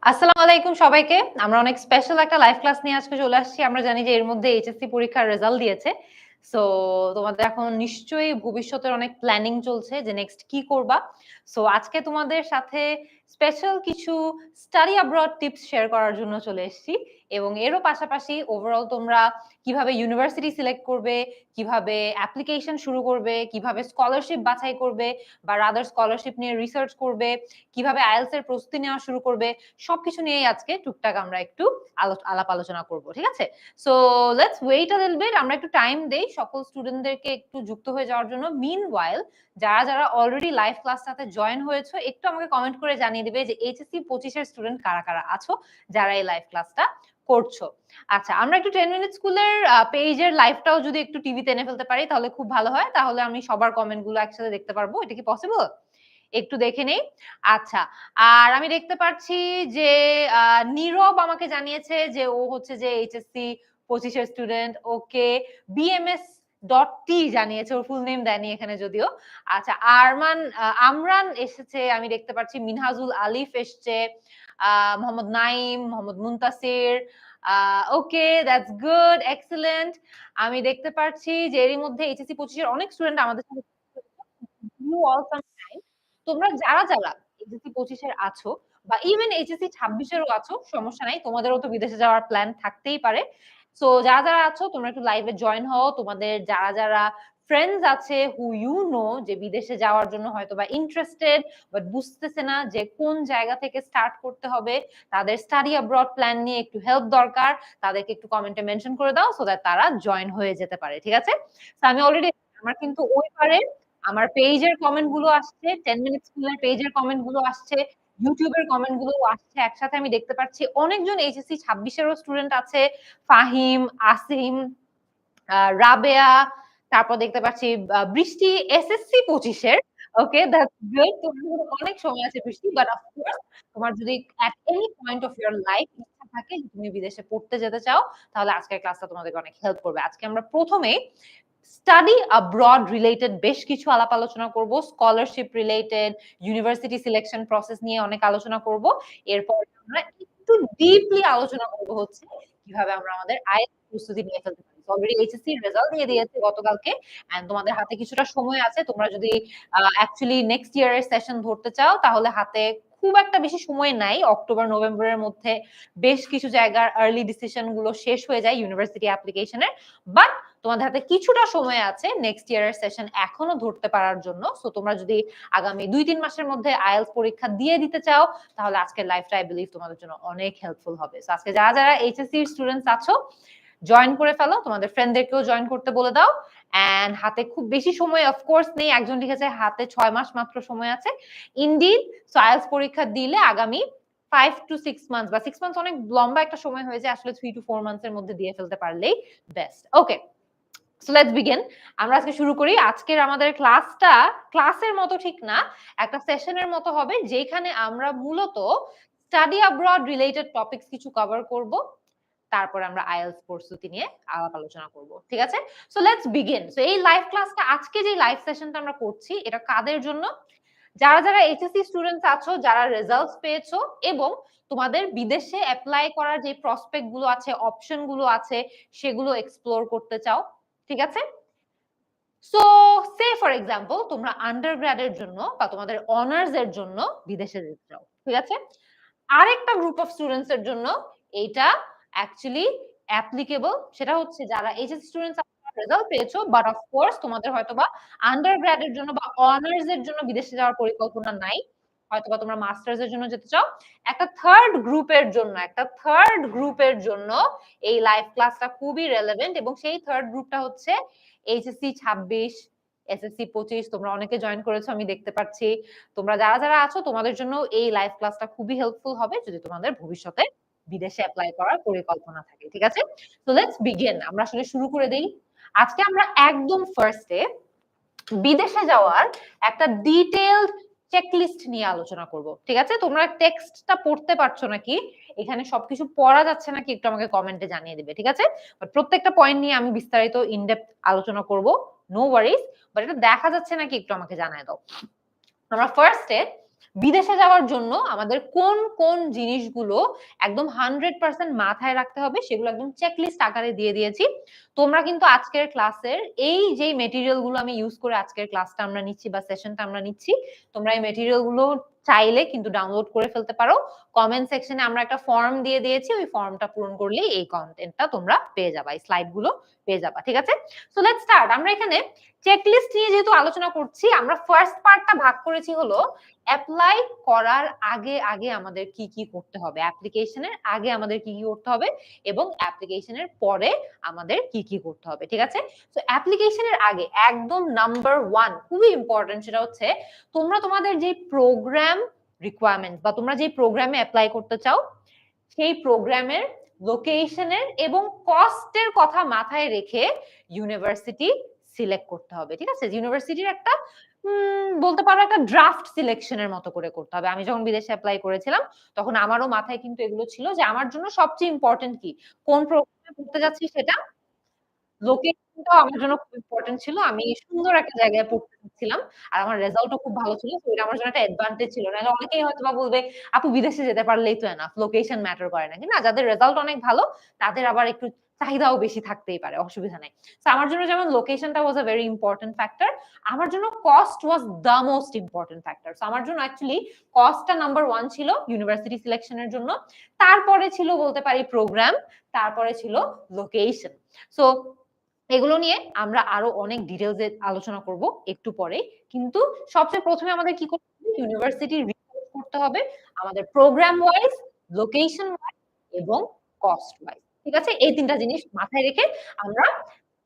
আসসালামু আলাইকুম সবাইকে। আমরা অনেক স্পেশাল একটা লাইভ ক্লাস নিয়ে আজকে চলে আসছি। আমরা জানি যে এর মধ্যে এইচএসসি পরীক্ষার রেজাল্ট দিয়েছে। সো তোমাদের এখন নিশ্চয়ই ভবিষ্যতের অনেক প্ল্যানিং চলছে যে নেক্সট কি করবা। সো আজকে তোমাদের সাথে স্পেশাল কিছু স্টাডি অ্যাব্রড টিপস শেয়ার করার জন্য চলে এসেছি এবং এরও পাশাপাশি ওভারঅল তোমরা কিভাবে ইউনিভার্সিটি সিলেক্ট করবে, কিভাবে অ্যাপ্লিকেশন শুরু করবে, কিভাবে স্কলারশিপ বাছাই করবে বা রাদার স্কলারশিপ নিয়ে রিসার্চ করবে, কিভাবে আইএলটিএস এর প্রস্তুতি নেওয়া শুরু করবে, সবকিছু নিয়েই আজকে টুকটাক আমরা একটু আলাপ আলোচনা করব, ঠিক আছে? So let's wait a little bit, আমরা একটু টাইম দেই সকল স্টুডেন্টদেরকে একটু যুক্ত হয়ে যাওয়ার জন্য। মিনওয়াইল যারা যারা অলরেডি লাইভ ক্লাসটাতে জয়েন হয়েছে একটু আমাকে কমেন্ট করে জানিয়ে দিবে যে এইচএসসি 25 এর স্টুডেন্ট কারা কারা আছো যারা এই লাইভ ক্লাসটা করছো। আচ্ছা, আমরা একটু 10 মিনিট স্কুলের পেজের লাইভটাও যদি একটু টিভিতে এনে ফেলতে পারি তাহলে খুব ভালো হয়, তাহলে আমি সবার কমেন্টগুলো একসাথে দেখতে পারবো। এটা কি পসিবল? একটু দেখে নেই। আচ্ছা, আর আমি দেখতে পাচ্ছি যে নীরব আমাকে জানিয়েছে যে ও হচ্ছে যে এইচএসসি 25 এর স্টুডেন্ট। ওকে, বিএমএস ডট টি জানিয়েছে, ওর ফুল নেম দেয়নি এখানে যদিও। আচ্ছা, আমরান এসেছে, আমি দেখতে পাচ্ছি মিনহাজুল আলিফ এসছে, মোহাম্মদ নাইম, মোহাম্মদ মুনতাসির। ওকে, দ্যাটস গুড, এক্সেলেন্ট। আমি দেখতে পাচ্ছি যে এরই মধ্যে এইচএসসি 25 এর অনেক স্টুডেন্ট আমাদের সাথে। তোমরা যারা যারা এইচএসসি 25 এর আছো বা ইভেন এইচএসসি 26 এরও আছো, সমস্যা নাই, তোমাদেরও তো বিদেশে যাওয়ার প্ল্যান থাকতেই পারে। সো যারা যারা আছো তোমরা একটু লাইভে জয়েন হও। তোমাদের যারা যারা ফ্রেন্ডস আছে হু ইউ নো যে বিদেশে যাওয়ার জন্য হয়তো বা ইন্টারেস্টেড বাট বুঝতেছে না যে কোন জায়গা থেকে স্টার্ট করতে হবে, তাদের স্টাডি অ্যাব্রড প্ল্যান নিয়ে একটু হেল্প দরকার, তাদেরকে একটু কমেন্টে মেনশন করে দাও সো দ্যাট তারা জয়েন হয়ে যেতে পারে, ঠিক আছে? তো আমি অলরেডি আমার কিন্তু ওই পারে আমার পেজের কমেন্ট গুলো আসছে, 10 মিনিট স্কুলের পেজের কমেন্ট গুলো আসছে, ইউটিউবের কমেন্ট গুলো আসছে, একসাথে আমি দেখতে পাচ্ছি অনেকজন এইচএসসি 26 এরও স্টুডেন্ট আছে, ফাহিম, আসিম, রাবেয়া, তারপর দেখতে পাচ্ছি বৃষ্টি এসএসসি 25 এর। ওকে, দ্যাটস গুড। তোমার অনেক সময় আছে বৃষ্টি, বাট অফ কোর্স তোমার যদি at any point of your life ইচ্ছা থাকে যে তুমি বিদেশে পড়তে যেতে চাও, তাহলে আজকের ক্লাসটা তোমাদেরকে অনেক হেল্প করবে। আজকে আমরা প্রথমে স্টাডি অ্যাব্রড রিলেটেড বেশ কিছু আলাপ আলোচনা করব, scholarship related, university selection process নিয়ে অনেক আলোচনা করব। এরপর আমরা একটু ডিপলি আলোচনা করব হচ্ছে কিভাবে আমরা আমাদের আইএলটিএস প্রস্তুতি নিয়ে ফেলতে পারি। অলরেডি এইচএসসি রেজাল্ট দিয়ে দিয়েছে গতকালকে, এন্ড তোমাদের হাতে কিছুটা সময় আছে। তোমরা যদি অ্যাকচুয়ালি নেক্সট ইয়ারের সেশন ধরতে চাও তাহলে হাতে খুব একটা বেশি সময় নাই। অক্টোবর নভেম্বরের মধ্যে বেশ কিছু জায়গার আর্লি ডিসিশন গুলো শেষ হয়ে যায় ইউনিভার্সিটি অ্যাপ্লিকেশনের, বাট তোমাদের হাতে কিছুটা সময় আছে নেক্সট ইয়ারের সেশন এখনো ধরতে পারার জন্য। সো তোমরা যদি আগামী 2-3 মাসের মধ্যে আইএলটিএস পরীক্ষা দিয়ে দিতে চাও তাহলে আজকের লাইভটা আই বিলিভ তোমাদের জন্য অনেক হেল্পফুল হবে। সো আজকে যারা যারা এইচএসসি স্টুডেন্টস আছো জয়েন করে ফেলো, তোমাদের ফ্রেন্ডদেরকেও জয়েন করতে বলে দাও। এন্ড হাতে খুব বেশি সময় অফকোর্স নেই, একজন লিখেছে হাতে 6 মাস মাত্র সময় আছে। ইনডিড, সো আইএলটিএস পরীক্ষা দিলে আগামী 5 to 6 মান্থস বা 6 মান্থস অনেক লম্বা একটা সময় হয়ে যায়, আসলে 3 to 4 মান্থস এর মধ্যে দিয়ে ফেলতে পারলেই best. Okay, so let's begin. আমরা আজকে শুরু করি। আজকের আমাদের ক্লাসটা ক্লাসের মতো ঠিক না, একটা সেশনের মতো হবে যেখানে আমরা মূলত স্টাডি অ্যাব্রড রিলেটেড টপিকস কিছু কভার করব, তারপর আমরা আইএলটিএস প্রস্তুতি নিয়ে আলাপ আলোচনা করব, ঠিক আছে? So let's begin. সো এই লাইভ ক্লাসটা, আজকে যে লাইভ সেশনটা আমরা করছি, এটা কাদের জন্য? যারা যারা এইচএসসি স্টুডেন্টস আছো, যারা রেজাল্টস পেয়েছো এবং তোমাদের বিদেশে অ্যাপ্লাই করার যে প্রসপেক্ট গুলো আছে, অপশন গুলো আছে, সেগুলো এক্সপ্লোর করতে চাও, ঠিক আছে? সো সে ফর এক্সাম্পল তোমরা আন্ডারগ্র্যাডের জন্য বা তোমাদের অনার্স এর জন্য বিদেশে যেতে চাও, ঠিক আছে? আরেকটা গ্রুপ অফ স্টুডেন্টস এর জন্য এটা অ্যাকচুয়ালি অ্যাপ্লিকেবল, সেটা হচ্ছে যারা এইচএসসি স্টুডেন্টস রেজাল্ট পেয়েছো বাট অফ কোর্স তোমাদের হয়তোবা আন্ডারগ্র্যাডের জন্য বা অনার্স এর জন্য বিদেশে যাওয়ার পরিকল্পনা নাই, হয়তোবা তোমরা মাস্টার্স এর জন্য যেতে চাও। একটা থার্ড গ্রুপের জন্য এই লাইভ ক্লাসটা খুবই রেলেভেন্ট, এবং সেই থার্ড গ্রুপটা হচ্ছে এইচএসসি 26, এসএসসি 25। তোমরা অনেকে জয়েন করেছো আমি দেখতে পাচ্ছি। তোমরা যারা যারা আছো তোমাদের জন্য এই লাইভ ক্লাসটা খুবই হেল্পফুল হবে যদি তোমাদের ভবিষ্যতে বিদেশে অ্যাপ্লাই করার পরিকল্পনা থাকে, ঠিক আছে? So let's begin. আমরা আসলে শুরু করে দেই। আজকে আমরা একদম ফার্স্টে বিদেশে যাওয়ার একটা ডিটেইলড চেকলিস্ট নিয়ে আলোচনা করব, ঠিক আছে? তোমরা টেক্সটটা পড়তে পারছো নাকি, এখানে সবকিছু পড়া যাচ্ছে নাকি একটু আমাকে কমেন্টে জানিয়ে দিবে, ঠিক আছে? বাট প্রত্যেকটা পয়েন্ট নিয়ে আমি বিস্তারিত ইনডেপথ আলোচনা করব, নো ওয়ারিজ, বাট এটা দেখা যাচ্ছে নাকি একটু আমাকে জানায় দাও। আমরা ফার্স্টে বিদেশে যাওয়ার জন্য আমাদের কোন, কোন জিনিসগুলো একদম 100% মাথায় রাখতে হবে সেগুলো একদম চেকলিস্ট আকারে দিয়ে দিয়েছি। তোমরা কিন্তু আজকের ক্লাসের এই যেই মেটেরিয়াল গুলো আমি ইউজ করে আজকের ক্লাসটা আমরা নিচ্ছি বা সেশনটা আমরা নিচ্ছি, তোমরা এই মেটেরিয়াল গুলো চাইলে কিন্তু ডাউনলোড করে ফেলতে পারো। কমেন্ট সেকশনে আমরা একটা ফর্ম দিয়ে দিয়েছি। ওই ফর্মটা পূরণ করলেই এই কনটেন্টটা তোমরা পেয়ে যাবা। এই স্লাইড গুলো পেয়ে যাবা। ঠিক আছে? So let's start. আমরা এখানে চেকলিস্ট নিয়ে যেহেতু আলোচনা করছি, আমরা ফার্স্ট পার্টটা ভাগ করেছি হলো এপ্লাই করার আগে আমাদের কি, কি করতে হবে। অ্যাপ্লিকেশনের আগে আমাদের কি, কি করতে হবে এবং অ্যাপ্লিকেশনের পরে আমাদের কি, কি করতে হবে। ঠিক আছে? সো অ্যাপ্লিকেশনের আগে একদম নাম্বার 1 খুবই ইম্পর্টেন্ট, সেটা হচ্ছে তোমরা তোমাদের যে প্রোগ্রাম রিকোয়ারমেন্ট বা তোমরা যে প্রোগ্রামে এপ্লাই করতে চাও সেই প্রোগ্রামের লোকেশনের এবং কস্টের কথা মাথায় রেখে ইউনিভার্সিটি সিলেক্ট করতে হবে। ঠিক আছে? ইউনিভার্সিটির একটা বলতে পারো একটা ড্রাফট সিলেকশনের মতো করে করতে হবে। আমি যখন বিদেশে এপ্লাই করেছিলাম তখন আমারও মাথায় কিন্তু এগুলো ছিল যে আমার জন্য সবচেয়ে ইম্পর্টেন্ট কি? কোন প্রোগ্রামে পড়তে যাচ্ছি সেটা, লোকেশনটাও আমার জন্য খুব ইম্পোর্টেন্ট ছিল। আমি সুন্দর একটা জায়গায় পড়তে চাচ্ছিলাম। আর আমার রেজাল্টও খুব ভালো ছিল। তো এটা আমার জন্য একটা অ্যাডভান্টেজ ছিল। নাহলে অনেকেই হয়তোবা বলবে, "আপু বিদেশে যেতে পারলেই তো এনাফ। লোকেশন ম্যাটার করে নাকি?" না, যাদের রেজাল্ট অনেক ভালো তাদের আবার একটু চাহিদাও বেশি থাকতেই পারে। অসুবিধা নাই। সো আমার জন্য যেমন লোকেশনটা ওয়াজ আ ভেরি ইম্পোর্টেন্ট ফ্যাক্টর। আমার জন্য cost was the most important factor. So আমার জন্য অ্যাকচুয়ালি কস্টটা নাম্বার 1 ছিল ইউনিভার্সিটি সিলেকশনের জন্য। তারপরে ছিল বলতে পারি প্রোগ্রাম, তারপরে ছিল লোকেশন। সো এগুলো নিয়ে আমরা আরো অনেক ডিটেইলস এ আলোচনা করব একটু পরে। কিন্তু সবচেয়ে ১ম এ আমাদের কি করতে হবে? ইউনিভার্সিটির রিসার্চ করতে হবে। আমাদের প্রোগ্রাম ওয়াইজ, লোকেশন ওয়াইজ এবং কস্ট ওয়াইজ। ঠিক আছে? এই ৩ টা জিনিস মাথায় রেখে আমরা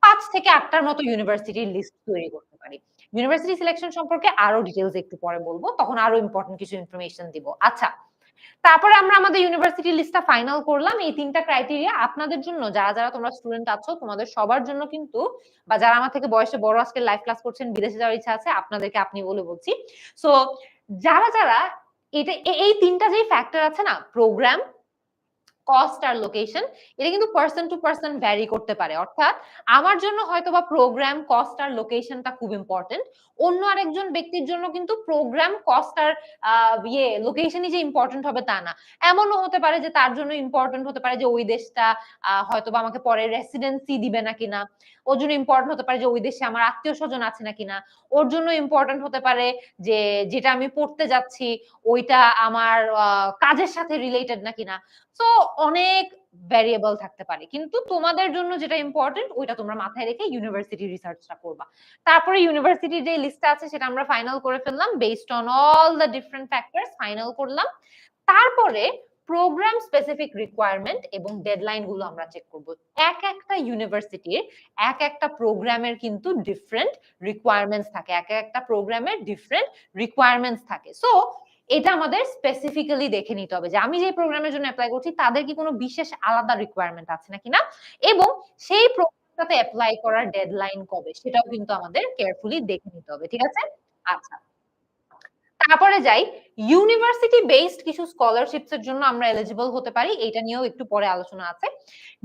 ৫ থেকে ৮ টার মতো ইউনিভার্সিটির লিস্ট তৈরি করতে পারি। ইউনিভার্সিটি সিলেকশন সম্পর্কে আরো ডিটেইলস একটু পরে বলব। তখন আরো ইম্পোর্টেন্ট কিছু ইনফরমেশন দিব। আচ্ছা। তারপরে আমরা আমাদের ইউনিভার্সিটি লিস্টটা ফাইনাল করলাম। এই ৩ টা ক্রাইটেরিয়া আপনাদের জন্য যারা তোমরা স্টুডেন্ট আছো তোমাদের সবার জন্য কিন্তু, বা যারা আমার থেকে বয়সে বড় আজকে লাইভ ক্লাস করছেন, বিদেশে যাওয়ার ইচ্ছা আছে, আপনাদেরকে আপনি বলে বলছি। সো যারা এটা এই ৩ টা যেই ফ্যাক্টর আছে না, প্রোগ্রাম, কস্ট আর লোকেশন, এটা কিন্তু পারসন টু পারসন ভ্যারি করতে পারে। অর্থাৎ আমার জন্য হয়তোবা প্রোগ্রাম, কস্ট আর লোকেশনটা খুব ইম্পোর্টেন্ট। অন্য আরেকজন ব্যক্তির জন্য কিন্তু প্রোগ্রাম, কস্ট আর লোকেশনই যে ইম্পোর্টেন্ট হবে তা না। এমনও হতে পারে যে তার জন্য ইম্পোর্টেন্ট হতে পারে যে ওই দেশটা হয়তোবা আমাকে পরে রেসিডেন্সি দিবে না কিনা। ওর জন্য ইম্পোর্টেন্ট হতে পারে যে ওই দেশে আমার আত্মীয়স্বজন আছে না কিনা। ওর জন্য ইম্পোর্টেন্ট হতে পারে যে যেটা আমি পড়তে যাচ্ছি ওইটা আমার কাজের সাথে রিলেটেড না কিনা। সো অনেক ভ্যারিয়েবল থাকতে পারে। কিন্তু তোমাদের জন্য যেটা ইম্পোর্টেন্ট ওইটা তোমরা মাথায় রেখে ইউনিভার্সিটি রিসার্চটা করবা। তারপরে ইউনিভার্সিটির যে লিস্টটা আছে সেটা আমরা ফাইনাল করে ফেললাম। Based on all the different factors final করলাম। তারপরে প্রোগ্রাম স্পেসিফিক রিকোয়ারমেন্ট এবং ডেডলাইন গুলো আমরা চেক করব। একটা ইউনিভার্সিটির একটা প্রোগ্রামের কিন্তু ডিফারেন্ট রিকোয়ারমেন্টস থাকে। একটা প্রোগ্রামের ডিফারেন্ট রিকোয়ারমেন্টস থাকে। সো এটা আমাদের স্পেসিফিক্যালি দেখে নিতে হবে যে আমি যে প্রোগ্রামের জন্য এপ্লাই করছি তাদের কি কোনো বিশেষ আলাদা রিকোয়ারমেন্ট আছে নাকি না, এবং সেই প্রোগ্রামটাতে এপ্লাই করার ডেডলাইন কবে সেটাও কিন্তু আমাদের কেয়ারফুলি দেখে নিতে হবে। ঠিক আছে? আচ্ছা। তারপরে যাই, ইউনিভার্সিটি বেসড কিছু স্কলারশিপস এর জন্য আমরা এলিজিবল হতে পারি। এটা নিয়েও একটু পরে আলোচনা আছে।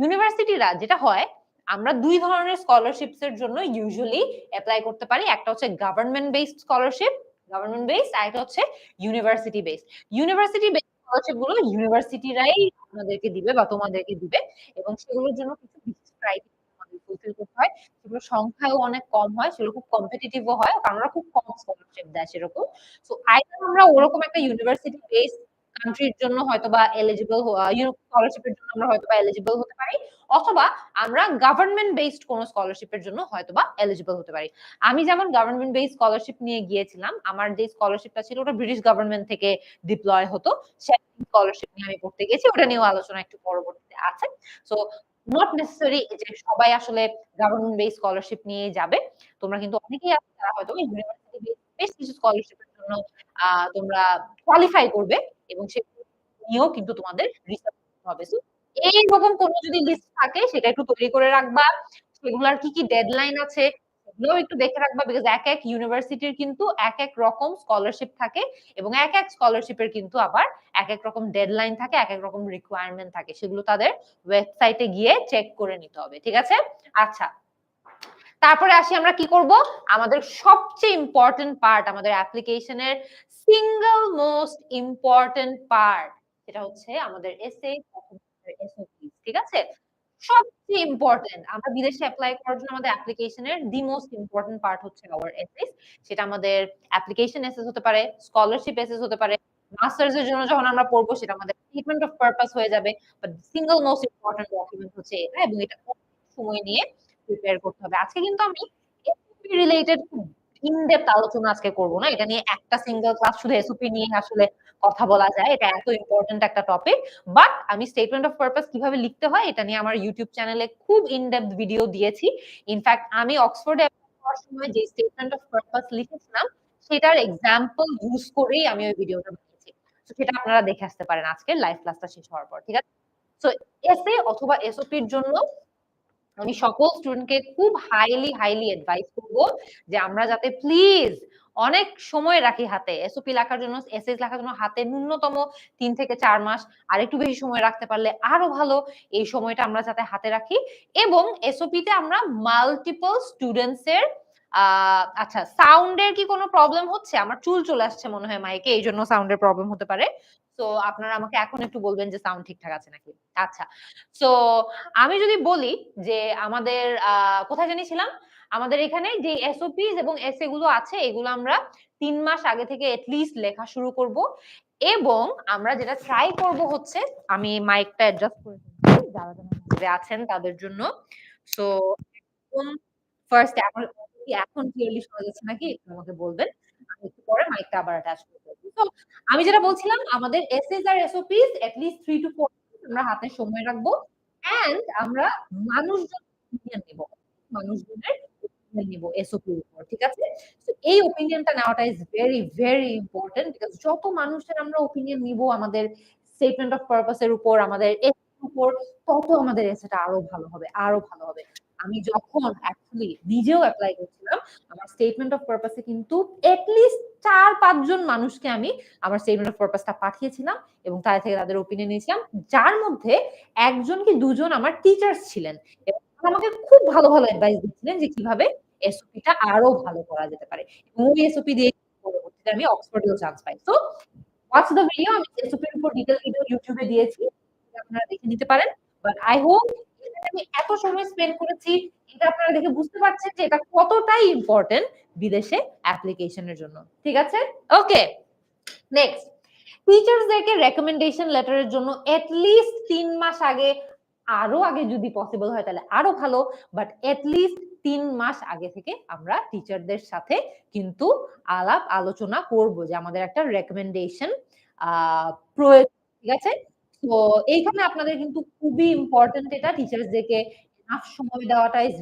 ইউনিভার্সিটিরা যেটা হয়, আমরা ২ ধরনের স্কলারশিপস এর জন্য ইউজুয়ালি এপ্লাই করতে পারি। একটা হচ্ছে government based scholarship, government based, আর একটা হচ্ছে university based. University based scholarship গুলো ইউনিভার্সিটিরাই আপনাদেরকে দিবে বা তোমাদেরকে দিবে, এবং সেগুলোর জন্য কিছু বিশেষ ক্রাইটেরিয়া আমাদের ফুলফিল করতে হয়। সেগুলোর সংখ্যাও অনেক কম হয়, সেগুলো খুব কম্পিটিটিভ ও হয়, কারণ ওরা খুব কম স্কলারশিপ দেয় সেরকম। সো আইদার আমরা ওরকম একটা ইউনিভার্সিটি বেসড কান্ট্রির জন্য হয়তোবা এলিজিবল স্কলারশিপের জন্য আমরা হয়তোবা এলিজিবল হতে পারি, অথবা আমরা গভর্নমেন্ট বেসড কোন স্কলারশিপের জন্য হয়তোবা এলিজিবল হতে পারি। আমি যেমন গভর্নমেন্ট বেসড স্কলারশিপ নিয়ে গিয়েছিলাম। আমার যে স্কলারশিপটা ছিল ওটা ব্রিটিশ গভর্নমেন্ট থেকে ডিপ্লয় হতো। সেই স্কলারশিপ নিয়ে আমি পড়তে গেছি। ওটা নিয়েও আলোচনা একটু পরবর্তীতে আছে। সো নট নেসেসারি যে সবাই আসলে গভর্নমেন্ট বেসড স্কলারশিপ নিয়ে যাবে। তোমরা কিন্তু অনেকেই আছে যারা হয়তো ইউনিভার্সিটি বেসড কিছু স্কলারশিপের জন্য তোমরা কোয়ালিফাই করবে, এবং সেগুলো নিয়েও কিন্তু তোমাদের রিসার্চ করতে হবে। সো এইরকম কোন যদি লিস্ট থাকে সেটা একটু তৈরি করে রাখবা। সেগুলার কি ডেডলাইন আছে সেগুলোও একটু দেখে রাখবা, বিকজ এক ইউনিভার্সিটির কিন্তু এক রকম স্কলারশিপ থাকে, এবং এক স্কলারশিপের কিন্তু আবার এক রকম ডেডলাইন থাকে, এক রকম রিকোয়ারমেন্ট থাকে। সেগুলো তাদের ওয়েবসাইটে গিয়ে চেক করে নিতে হবে। ঠিক আছে? আচ্ছা। তারপরে আসি আমরা কি করব? আমাদের সবচেয়ে ইম্পোর্টেন্ট পার্ট আমাদের অ্যাপ্লিকেশনের সিঙ্গল মোস্ট ইম্পোর্টেন্ট পার্ট সেটা হচ্ছে আমাদের এসএ অথবা এসওপিস। ঠিক আছে? সবচেয়ে ইম্পোর্টেন্ট আমরা বিদেশে এপ্লাই করার জন্য আমাদের অ্যাপ্লিকেশনের দি মোস্ট ইম্পোর্টেন্ট পার্ট হচ্ছে আওয়ার এসএস। সেটা আমাদের অ্যাপ্লিকেশন এসএস হতে পারে, স্কলারশিপ এসএস হতে পারে। মাস্টার্স এর জন্য যখন আমরা পড়বো সেটা আমাদের স্টেটমেন্ট অফ পারপাস হয়ে যাবে। But single most important document হচ্ছে এটা এবং এটা অনেক সময় নিয়ে প্রিপেয়ার করতে হবে। আজকে কিন্তু আমি এসওপি রিলেটেড খুব ইন ডেপথ আলোচনা আজকে করব না। এটা নিয়ে একটা সিঙ্গল ক্লাস শুধু এসওপি নিয়ে আসলে কথা বলা যায়। এটা এত ইম্পোর্টেন্ট একটা টপিক। বাট আমি স্টেটমেন্ট অফ পারপাস কিভাবে লিখতে হয় এটা নিয়ে আমার ইউটিউব চ্যানেলে খুব ইন ডেপথ ভিডিও দিয়েছি। ইনফ্যাক্ট আমি অক্সফোর্ডে পড়ার সময় যে স্টেটমেন্ট অফ পারপাস লিখেছিলাম সেটার এক্সাম্পল ইউজ করেই আমি ওই ভিডিওটা বানিয়েছি। তো সেটা আপনারা দেখে আসতে পারেন আজকের লাইভ ক্লাসটা শেষ হওয়ার পর। ঠিক আছে? সো এসএ অথবা এসওপির জন্য আমি সকল স্টুডেন্টকে খুব হাইলি অ্যাডভাইস করব যে আমরা যাতে প্লিজ অনেক সময় রাখি হাতে এসওপি লেখার জন্য এসএস লেখার জন্য হাতে ন্যূনতম ৩ থেকে ৪ মাস আর একটু বেশি সময় রাখতে পারলে আরো ভালো এই সময়টা আমরা যাতে হাতে রাখি এবং এসওপি তে আমরা মাল্টিপল স্টুডেন্টস এর আচ্ছা সাউন্ডের কি কোনো প্রবলেম হচ্ছে আমার চুল চলে আসছে মনে হয় মাইকে এই জন্য সাউন্ডের প্রবলেম হতে পারে তো আপনারা আমাকে এখন একটু বলবেন যে সাউন্ড ঠিকঠাক আছে নাকি আচ্ছা সো আমি যদি বলি যে আমাদের কোথায় জানি ছিলাম? আমাদের এখানে যে এসওপিস এবং এসএ গুলো আছে এগুলো আমরা ৩ মাস আগে থেকে এটলিস্ট লেখা শুরু করব এবং আমরা যেটা ট্রাই করব হচ্ছে আমি মাইকটা অ্যাডজাস্ট করে দিচ্ছি যারা যারা আছেন তাদের জন্য। সো এখন ফার্স্ট এখন ক্লিয়ারলি শোনা যাচ্ছে নাকি একটু আমাকে বলবেন। আমি একটু পরে মাইকটা আবার অ্যাটাচ করে দেব। তো আমি যেটা বলছিলাম আমাদের এসএস আর এসওপিস এটলিস্ট 3 টু 4 আমরা হাতে সময় রাখবো। অ্যান্ড আমরা মানুষজন ওপিনিয়ন নিব। মানুষজনের ওপিনিয়ন নিব এসওপি এর উপর। ঠিক আছে? তো এই ওপিনিয়নটা নেওয়াটা ইজ ভেরি ইম্পোর্টেন্ট বিকজ যত মানুষের আমরা ওপিনিয়ন নিব আমাদের স্টেটমেন্ট অফ পারপাস এর উপর আমাদের এসএর উপর তত আমাদের এসএটা আরো ভালো হবে, আরো ভালো হবে। আমি যখন অ্যাকচুয়ালি নিজেও এপ্লাই করছিলাম আমার স্টেটমেন্ট অফ পারপাসে কিন্তু এটলিস্ট ৪-৫ জন মানুষকে আমি আমার স্টেটমেন্ট অফ পারপাসটা পাঠিয়েছিলাম এবং তাদের থেকে তাদের ওপিনিয়ন নিয়েছিলাম যার মধ্যে একজন কি দুজন আমার টিচার্স ছিলেন এবং তারা আমাকে খুব ভালো অ্যাডভাইস দিচ্ছিলেন যে কিভাবে এসওপিটা আরো ভালো করা যেতে পারে এবং ওই এসওপি দিয়ে পরবর্তীতে আমি অক্সফোর্ডেও চান্স পাই সো ওয়াচ দ্য ভিডিও আমি এসওপির উপর ডিটেইল ভিডিও ইউটিউবে দিয়েছি আপনারা দেখে নিতে পারেন বাট আই হোপ এখানে আমি এত সময় স্পেন্ড করেছি এটা আপনারা দেখে বুঝতে পারছেন যে এটা কতটাই ইম্পর্টেন্ট বিদেশে অ্যাপ্লিকেশনের জন্য ঠিক আছে ওকে নেক্সট টিচার্সদেরকে রেকমেন্ডেশন লেটারের জন্য এটলিস্ট ৩ মাস আগে আরো আগে যদি পসিবল হয় তাহলে আরো ভালো বাট এটলিস্ট ৩ মাস আগে থেকে আমরা টিচারদের সাথে কিন্তু আলাপ আলোচনা করব যে আমাদের একটা রেকমেন্ডেশন প্রয়োজন ঠিক আছে তো এইখানে আপনাদের কিন্তু খুবই ইম্পর্টেন্ট এটা টিচার্সদেরকে এনাফ সময় দেওয়াটা ইজ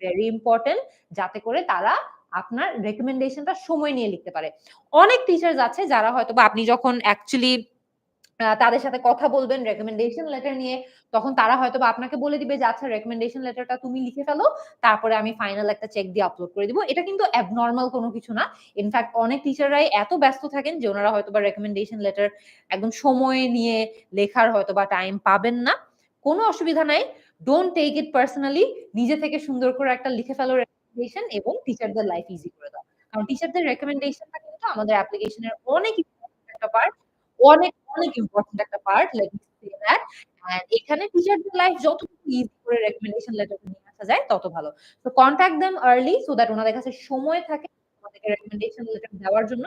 ভেরি ইম্পর্টেন্ট যাতে করে তারা আপনার রেকমেন্ডেশনটা সময় নিয়ে লিখতে পারে অনেক টিচার্স আছে যারা হয়তো বা আপনি যখন অ্যাকচুয়ালি তাদের সাথে কথা বলবেন রেকমেন্ডেশন লেটার নিয়ে তখন তারা হয়তো বা আপনাকে বলে দিবে যে আচ্ছা রেকমেন্ডেশন লেটারটা তুমি লিখে ফেলো তারপরে আমি ফাইনাল একটা চেক দিয়ে আপলোড করে দিব এটা কিন্তু অ্যাবনর্মাল কোনো কিছু না ইনফ্যাক্ট অনেক টিচাররাই এত ব্যস্ত থাকেন যে ওনারা হয়তো বা রেকমেন্ডেশন লেটার একদম সময় নিয়ে লেখার হয়তো বা টাইম পাবেন না কোনো অসুবিধা নাই ডোন্ট টেক ইট পার্সোনালি নিজে থেকে সুন্দর করে একটা লিখে ফেলো রেকমেন্ডেশন এবং টিচারদের লাইফ ইজি করে দাও কারণ টিচারদের রেকমেন্ডেশনটা কিন্তু আমাদের অ্যাপ্লিকেশনের অনেক একটা পার্ট অনেক ইম্পোর্টেন্ট একটা part let me say that and এখানে টিচারদের লাইফ যতটুকু ইজি করে রেকমেন্ডেশন লেটার নিয়ে আসা যায় তত ভালো so contact them early so that ওনাদের কাছে সময় থাকে আমাদেরকে রেকমেন্ডেশন লেটার দেওয়ার জন্য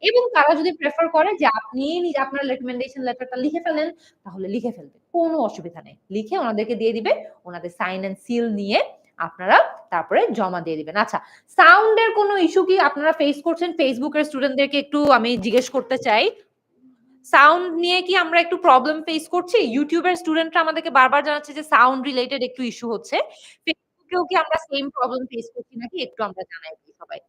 এবং তারা যদি প্রেফার করে যে আপনি নিজে আপনার রেকমেন্ডেশন লেটারটা লিখে ফেলেন তাহলে লিখে ফেলবে কোনো অসুবিধা নেই লিখে ওনাদেরকে দিয়ে দিবে ওনাদের সাইন এন্ড সিল নিয়ে আপনারা তারপরে জমা দিয়ে দিবেন আচ্ছা সাউন্ডের কোনো ইস্যু কি আপনারা ফেস করছেন ফেসবুকের স্টুডেন্টদেরকে একটু আমি জিজ্ঞেস করতে চাই সাউন্ড নিয়ে কি আমরা একটু প্রবলেম ফেস করছি ইউটিউবের স্টুডেন্টরা আমাদেরকে বারবার জানাচ্ছে যে সাউন্ড রিলেটেড একটু ইস্যু হচ্ছে ফেসবুকেও কি আমরা সেম প্রবলেম ফেস করছি নাকি একটু আমরা জানাই দিই সবাই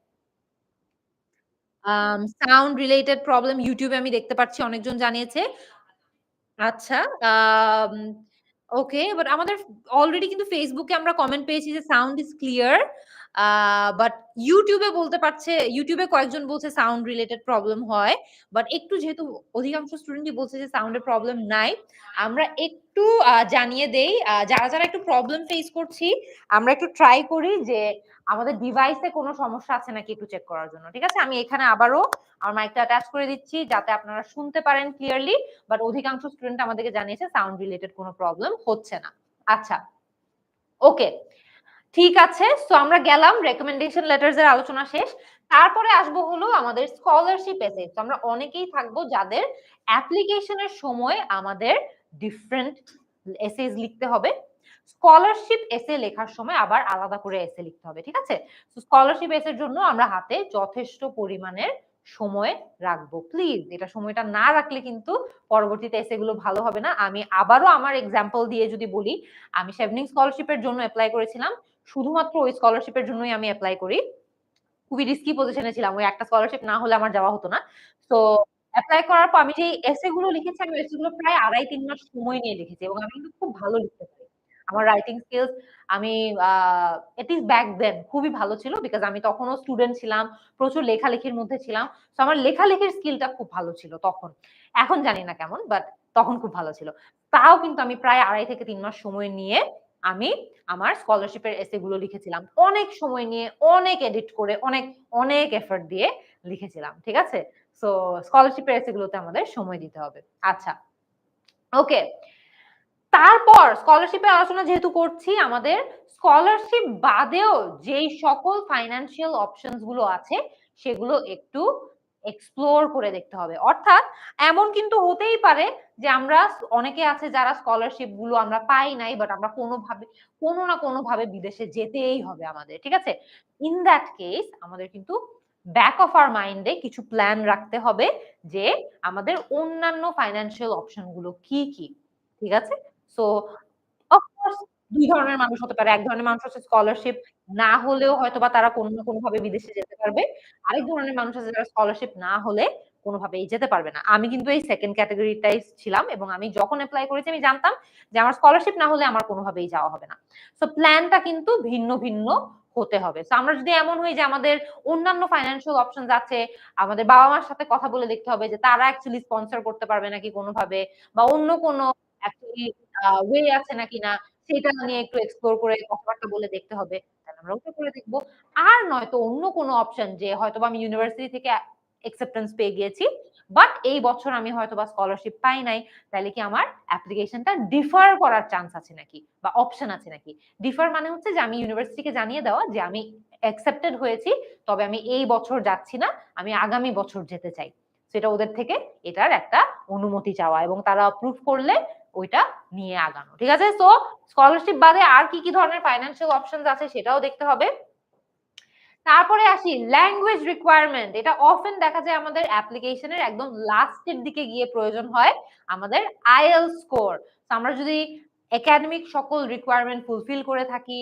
সাউন্ড রিলেটেড প্রবলেম ইউটিউবে আমি দেখতে পাচ্ছি অনেকজন জানিয়েছে আচ্ছা আম ওকে বাট আমাদের অলরেডি কিন্তু ফেসবুকে আমরা কমেন্ট পেয়েছি যে sound is clear but YouTube এ বলতে পারছে, YouTube এ কয়েকজন বলছে সাউন্ড রিলেটেড প্রবলেম হয়। বাট একটু যেহেতু অধিকাংশ স্টুডেন্টই বলছে যে সাউন্ড এর প্রবলেম নাই, আমরা একটু জানিয়ে দেই। যারা একটু প্রবলেম ফেস করছি, আমরা একটু ট্রাই করি যে আমাদের ডিভাইসে কোনো সমস্যা আছে নাকি একটু চেক করার জন্য। ঠিক আছে? আমি এখানে আবারও আমার মাইকটা অ্যাটাচ করে দিচ্ছি যাতে আপনারা শুনতে পারেন ক্লিয়ারলি। বাট অধিকাংশ স্টুডেন্ট আমাদেরকে জানিয়েছে সাউন্ড রিলেটেড কোনো প্রবলেম হচ্ছে না। আচ্ছা, ওকে। ঠিক আছে। সো আমরা গেলাম রিকমেন্ডেশন লেটারস এর আলোচনা শেষ। তারপরে আসবো হলো আমাদের স্কলারশিপ এসে। তো আমরা অনেকেই থাকবো যাদের অ্যাপ্লিকেশন এর সময় আমাদের ডিফারেন্ট এসেস লিখতে হবে। স্কলারশিপ এসে লেখার সময় আবার আলাদা করে এসে লিখতে হবে। ঠিক আছে? তো স্কলারশিপ এসের জন্য আমরা হাতে যথেষ্ট পরিমাণের সময় রাখবো। প্লিজ এটা সময়টা না রাখলে কিন্তু পরবর্তীতে এসে গুলো ভালো হবে না। আমি আবারও আমার এক্সাম্পল দিয়ে যদি বলি, আমি শেভনিং স্কলারশিপের জন্য এপ্লাই করেছিলাম। শুধুমাত্র ওই স্কলারশিপের জন্যই আমি এপ্লাই করি। খুবই রিস্কি পজিশনে ছিলাম। ওই একটা স্কলারশিপ না হলে আমার যাওয়া হতো না। তো এপ্লাই করার পর আমি যে এসে গুলো লিখেছি, আমি এসে গুলো প্রায় ২.৫-৩ মাস সময় নিয়ে লিখেছি এবং আমি কিন্তু খুব ভালো লিখতে পারি। আমার রাইটিং স্কিলস আমি আ এট লিস্ট ব্যাক দেন খুবই ভালো ছিল। বিকজ আমি তখনও স্টুডেন্ট ছিলাম। প্রচুর লেখালেখির মধ্যে ছিলাম। সো আমার লেখালেখির স্কিলটা খুব ভালো ছিল তখন। এখন জানি না কেমন, বাট তখন খুব ভালো ছিল। তাও কিন্তু আমি প্রায় ২.৫ থেকে ৩ মাস সময় নিয়ে আমি আমার স্কলারশিপের এসে গুলো লিখেছিলাম। অনেক সময় নিয়ে, অনেক এডিট করে, অনেক এফোর্ট দিয়ে লিখেছিলাম। ঠিক আছে? সো স্কলারশিপের এসে গুলোতে আমাদের সময় দিতে হবে। আচ্ছা, ওকে। তারপর স্কলারশিপের আলোচনা যেহেতু করছি, আমাদের স্কলারশিপ বাদেও যেই সকল ফাইন্যান্সিয়াল অপশনস গুলো আছে, সেগুলো একটু এক্সপ্লোর করে দেখতে হবে। অর্থাৎ এমন কিন্তু হতেই পারে যে আমরা অনেকে আছে যারা স্কলারশিপ গুলো আমরা পাই নাই, বাট আমরা কোনোভাবে কোনো না কোনোভাবে বিদেশে যেতেই হবে আমাদের। ঠিক আছে? ইন দ্যাট কেস আমাদের কিন্তু ব্যাক অফ আওয়ার মাইন্ডে কিছু প্ল্যান রাখতে হবে যে আমাদের অন্যান্য ফাইন্যান্সিয়াল অপশন গুলো কি? ঠিক আছে? সো অফ কোর্স ২ ধরনের মানুষ হতে পারে। এক ধরনের মানুষ হচ্ছে স্কলারশিপ না হলেও হয়তোবা তারা কোনো না কোনোভাবে বিদেশে যেতে পারবে। আরেক ধরনের মানুষ আছে যারা স্কলারশিপ না হলে কোনোভাবেই যেতে পারবে না। আমি কিন্তু এই 2nd ক্যাটেগরিটাই ছিলাম এবং আমি যখন এপ্লাই করেছি আমি জানতাম যে আমার স্কলারশিপ না হলে আমার কোনোভাবেই যাওয়া হবে না। সো প্ল্যানটা কিন্তু ভিন্ন হতে হবে। সো আমরা যদি এমন হই যে আমাদের অন্যান্য ফাইন্যান্সিয়াল অপশনস আছে, আমাদের বাবা-মার সাথে কথা বলে দেখতে হবে যে তারা অ্যাকচুয়ালি স্পন্সর করতে পারবে নাকি কোনোভাবে বা অন্য কোনো অ্যাকচুয়ালি ওয়ে আছে নাকি না সেটা নিয়ে একটু এক্সপ্লোর করে কথাবার্তা বলে দেখতে হবে। তাহলে আমরা ওটা করে দেখব। আর নয়তো অন্য কোনো অপশন যে হয়তোবা আমি ইউনিভার্সিটি থেকে অ্যাকসেপ্টেন্স পেয়ে গিয়েছি। বাট এই বছর আমি হয়তোবা স্কলারশিপ পাই নাই। তাইলে কি আমার অ্যাপ্লিকেশনটা ডিফার করার চান্স আছে নাকি? বা অপশন আছে নাকি? ডিফার মানে হচ্ছে যে আমি ইউনিভার্সিটিকে জানিয়ে দেওয়া যে আমি অ্যাকসেপ্টেড হয়েছি। তবে আমি এই বছর যাচ্ছি না। আমি আগামী বছর যেতে চাই। সেটা ওদের থেকে এটার একটা অনুমতি চাওয়া এবং তারা অ্যাপ্রুভ করলে ওইটা নিয়ে আগানো। ঠিক আছে? সো স্কলারশিপ বাদে আর কি ধরনের ফাইন্যান্সিয়াল অপশনস আছে সেটাও দেখতে হবে। তারপরে আসি ল্যাঙ্গুয়েজ রিকোয়ারমেন্ট। এটা অফেন দেখা যায় আমাদের অ্যাপ্লিকেশনের একদম লাস্টের দিকে গিয়ে প্রয়োজন হয় আমাদের IELTS স্কোর। তো আমরা যদি একাডেমিক সকল রিকোয়ারমেন্ট ফুলফিল করে থাকি,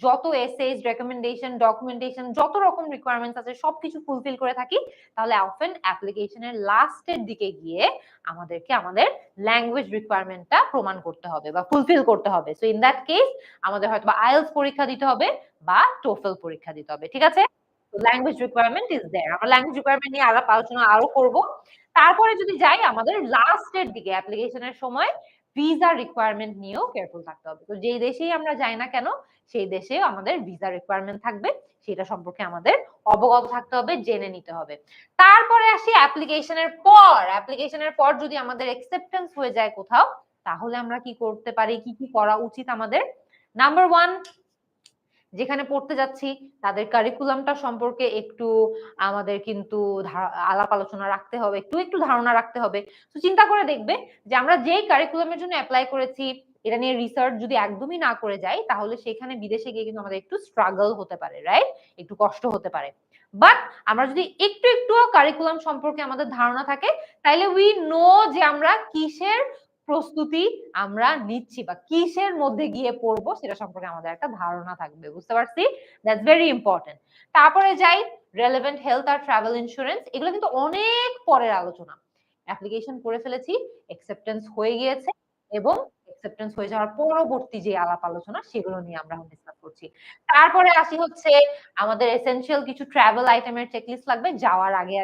যত এসেজ, রেকমেন্ডেশন, ডকুমেন্টেশন যত রকম রিকোয়ারমেন্টস আছে সবকিছু ফুলফিল করে থাকি, তাহলে অফেন অ্যাপ্লিকেশনের লাস্টের দিকে গিয়ে আমাদেরকে আমাদের ল্যাঙ্গুয়েজ রিকোয়ারমেন্টটা প্রমাণ করতে হবে বা ফুলফিল করতে হবে। সো ইন দ্যাট কেস আমাদের হয়তোবা IELTS পরীক্ষা দিতে হবে বা TOEFL পরীক্ষা দিতে হবে। ঠিক আছে? ল্যাঙ্গুয়েজ রিকোয়ারমেন্ট ইস দেয়ার। আমরা ল্যাঙ্গুয়েজ রিকোয়ারমেন্ট নিয়ে আলোচনা আরো করব। তারপরে যদি যাই আমাদের লাস্টের দিকে অ্যাপ্লিকেশনের সময় ভিসা রিকোয়ারমেন্ট নিয়েও কেয়ারফুল থাকতে হবে। তো যেই দেশেই আমরা যাই না কেন সেই দেশে আমাদের ভিসা রিকোয়ারমেন্ট থাকবে। সেটা সম্পর্কে আমাদের অবগত থাকতে হবে, জেনে নিতে হবে। তারপরে আসি অ্যাপ্লিকেশনের পর। অ্যাপ্লিকেশনের পর যদি আমাদের অ্যাকসেপ্টেন্স হয়ে যায় কোথাও, তাহলে আমরা কি করতে পারি, কি করা উচিত আমাদের? নাম্বার 1 যেখানে পড়তে যাচ্ছি তাদের কারিকুলামটা সম্পর্কে একটু আমাদের কিন্তু আলাপ আলোচনা রাখতে হবে, একটু ধারণা রাখতে হবে। তো চিন্তা করে দেখবে যে আমরা যেই কারিকুলামের জন্য এপ্লাই করেছি এটা নিয়ে রিসার্চ যদি একদমই না করে যাই তাহলে সেখানে বিদেশে গিয়ে কিন্তু আমাদের একটু স্ট্রাগল হতে পারে, রাইট? একটু কষ্ট হতে পারে। বাট আমরা যদি একটু কারিকুলাম সম্পর্কে আমাদের ধারণা থাকে তাইলে উই নো যে আমরা কিসের প্রস্তুতি আমরা নিচ্ছি বা কিসের মধ্যে গিয়ে পড়বো সেটা সম্পর্কে আমাদের একটা ধারণা থাকবে। বুঝতে পারছি? That's very important. তারপরে যাই রেলেভেন্ট হেলথ আর ট্রাভেল ইন্সুরেন্স। এগুলো কিন্তু অনেক পরের আলোচনা। অ্যাপ্লিকেশন করে ফেলেছি, অ্যাকসেপ্টেন্স হয়ে গিয়েছে এবং অ্যাকসেপ্টেন্স হয়ে যাওয়ার পরবর্তী যে আলাপ আলোচনা সেগুলো নিয়ে আমরা ডিসকাস করছি। তারপরে আসি হচ্ছে আমাদের এসেনশিয়াল কিছু ট্রাভেল আইটেমের চেকলিস্ট লাগবে যাওয়ার আগে।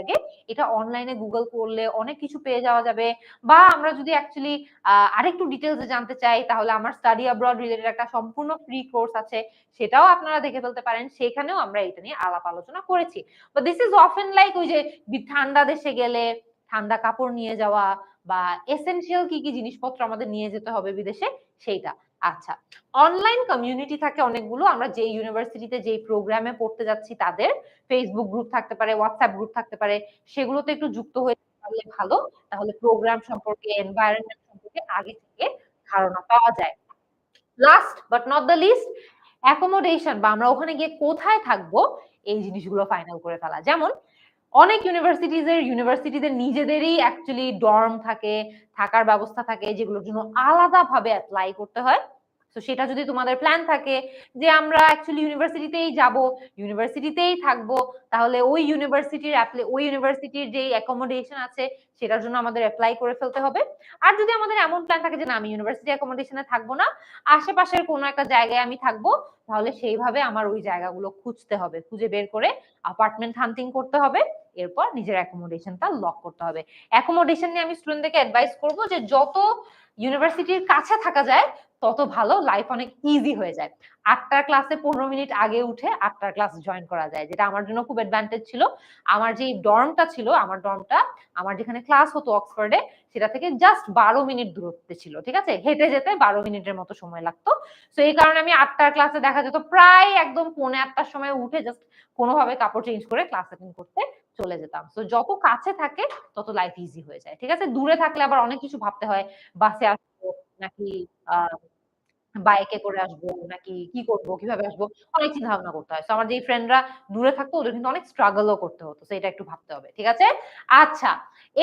এটা অনলাইনে গুগল করলে অনেক কিছু পেয়ে যাওয়া যাবে বা আমরা যদি অ্যাকচুয়ালি আরেকটু ডিটেইলস এ জানতে চাই তাহলে আমার স্টাডি অ্যাব্রড রিলেটেড একটা সম্পূর্ণ ফ্রি কোর্স আছে। সেটাও আপনারা দেখে ফেলতে পারেন। সেখানেও আমরা এটা নিয়ে আলাপ আলোচনা করেছি। But this is often like ওই যে ঠান্ডা দেশে গেলে ঠান্ডা কাপড় নিয়ে যাওয়া বা এসেনশিয়াল কি জিনিসপত্র আমাদের নিয়ে যেতে হবে বিদেশে সেইটা। আচ্ছা, অনলাইন কমিউনিটি থাকে অনেকগুলো। আমরা যেই ইউনিভার্সিটিতে যেই প্রোগ্রামে পড়তে যাচ্ছি তাদের ফেসবুক গ্রুপ থাকতে পারে, হোয়াটসঅ্যাপ গ্রুপ থাকতে পারে। সেগুলোতে একটু যুক্ত হয়ে পারলে ভালো। তাহলে প্রোগ্রাম সম্পর্কে, এনভায়রনমেন্ট সম্পর্কে আগে থেকে ধারণা পাওয়া যায়। Last but not the least, accommodation বা আমরা ওখানে গিয়ে কোথায় থাকবো এই জিনিসগুলো ফাইনাল করে ফেলা। যেমন অনেক ইউনিভার্সিটিদের নিজেদেরই অ্যাকচুয়ালি ডর্ম থাকে, থাকার ব্যবস্থা থাকে যেগুলোর জন্য আলাদাভাবে এপ্লাই করতে হয়। তো সেটা যদি তোমাদের প্ল্যান থাকে যে আমরা অ্যাকচুয়ালি ইউনিভার্সিটিতেই যাব, ইউনিভার্সিটিতেই থাকবো, তাহলে ওই ইউনিভার্সিটির যেই অ্যাকোমোডেশন আছে সেটার জন্য আমাদের এপ্লাই করে ফেলতে হবে। আর যদি আমাদের এমন প্ল্যান থাকে যে না আমি ইউনিভার্সিটি অ্যাকোমোডেশনে থাকবো না, আশেপাশের কোনো একটা জায়গায় আমি থাকবো, তাহলে সেইভাবে আমার ওই জায়গাগুলো খুঁজতে হবে। খুঁজে বের করে অ্যাপার্টমেন্ট হান্টিং করতে হবে। এরপর নিজের অ্যাকোমোডেশনটা লক করতে হবে। অ্যাকোমোডেশন নিয়ে আমি স্টুডেন্টদেরকে অ্যাডভাইস করব যে যত ইউনিভার্সিটির কাছে থাকা যায় তত ভালো, লাইফ অনেক ইজি হয়ে যায়। ৮টার ক্লাসে ১৫ মিনিট আগে উঠে ৮টার ক্লাস জয়েন করা যায়, যেটা আমার জন্য খুব অ্যাডভান্টেজ ছিল। আমার যে ডর্মটা ছিল, আমার যেখানে ক্লাস হতো অক্সফোর্ডে, সেটা থেকে জাস্ট ১২ মিনিট দূরত্বে ছিল। ঠিক আছে? হেঁটে যেতে ১২ মিনিটের মতো সময় লাগতো। সো এই কারণে আমি ৮টার ক্লাসে দেখা যেত প্রায় একদম ৮:৪০টার সময় উঠে জাস্ট কোনোভাবে কাপড় চেঞ্জ করে ক্লাস অ্যাটেন্ড করতে চলে যেতাম। সো যত কাছে থাকে তত লাইফ ইজি হয়ে যায়। ঠিক আছে? দূরে থাকলে আবার অনেক কিছু ভাবতে হয়। বাসে আসবো নাকি আ বাইকে করে আসবো নাকি কি করব, কিভাবে আসবো? অনেক চিন্তা ভাবনা করতে হয়। সো আমার যেই ফ্রেন্ডরা দূরে থাকতো ওদের কিন্তু অনেক স্ট্রাগল ও করতে হতো। সো এটা একটু ভাবতে হবে। ঠিক আছে? আচ্ছা,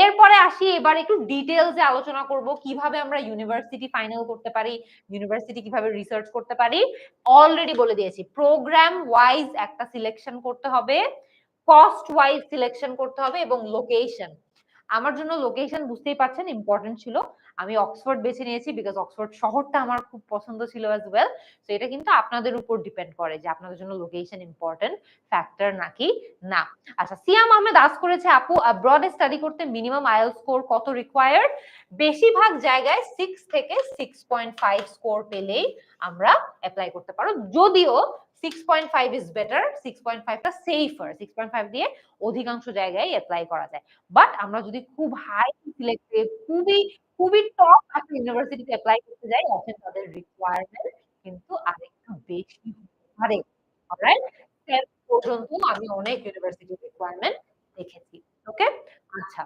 এরপরে আসি এবার একটু ডিটেইলস এ আলোচনা করব কিভাবে আমরা ইউনিভার্সিটি ফাইনাল করতে পারি, ইউনিভার্সিটি কিভাবে রিসার্চ করতে পারি। অলরেডি বলে দিয়েছি প্রোগ্রাম ওয়াইজ একটা সিলেকশন করতে হবে, কস্ট ওয়াইজ সিলেকশন করতে হবে এবং লোকেশন। আমার জন্য লোকেশন বুঝতেই পারছেন ইম্পোর্টেন্ট ছিল। আমি অক্সফোর্ড বেছে নিয়েছি বিকজ অক্সফোর্ড শহরটা আমার খুব পছন্দ ছিল অ্যাজ ওয়েল। সো এটা কিন্তু আপনাদের উপর ডিপেন্ড করে যে আপনাদের জন্য লোকেশন ইম্পোর্টেন্ট ফ্যাক্টর নাকি না। আচ্ছা, সিয়াম আহমেদ আস্ক করেছে আপু অ্যাব্রডে স্টাডি করতে মিনিমাম আইএলটিএস স্কোর কত রিকোয়ার্ড? বেশিরভাগ জায়গায় 6 থেকে 6.5 স্কোর পেলেই আমরা এপ্লাই করতে পারো। যদিও 6.5 ইজ বেটার, 6.5 টা সেফার। 6.5 দিয়ে অধিকাংশ জায়গায় এপ্লাই করা যায়। বাট আমরা যদি খুব হাই সিলেক্টেড খুবই টপ একটা ইউনিভার্সিটিতে এপ্লাই করতে যাই, অফেন তাদের রিকোয়ারমেন্ট কিন্তু আরেকটু বেশি হতে পারে। অলরাইট? 10 পর্যন্ত আমি অনেক ইউনিভার্সিটির রিকোয়ারমেন্ট দেখেছি। ওকে? আচ্ছা,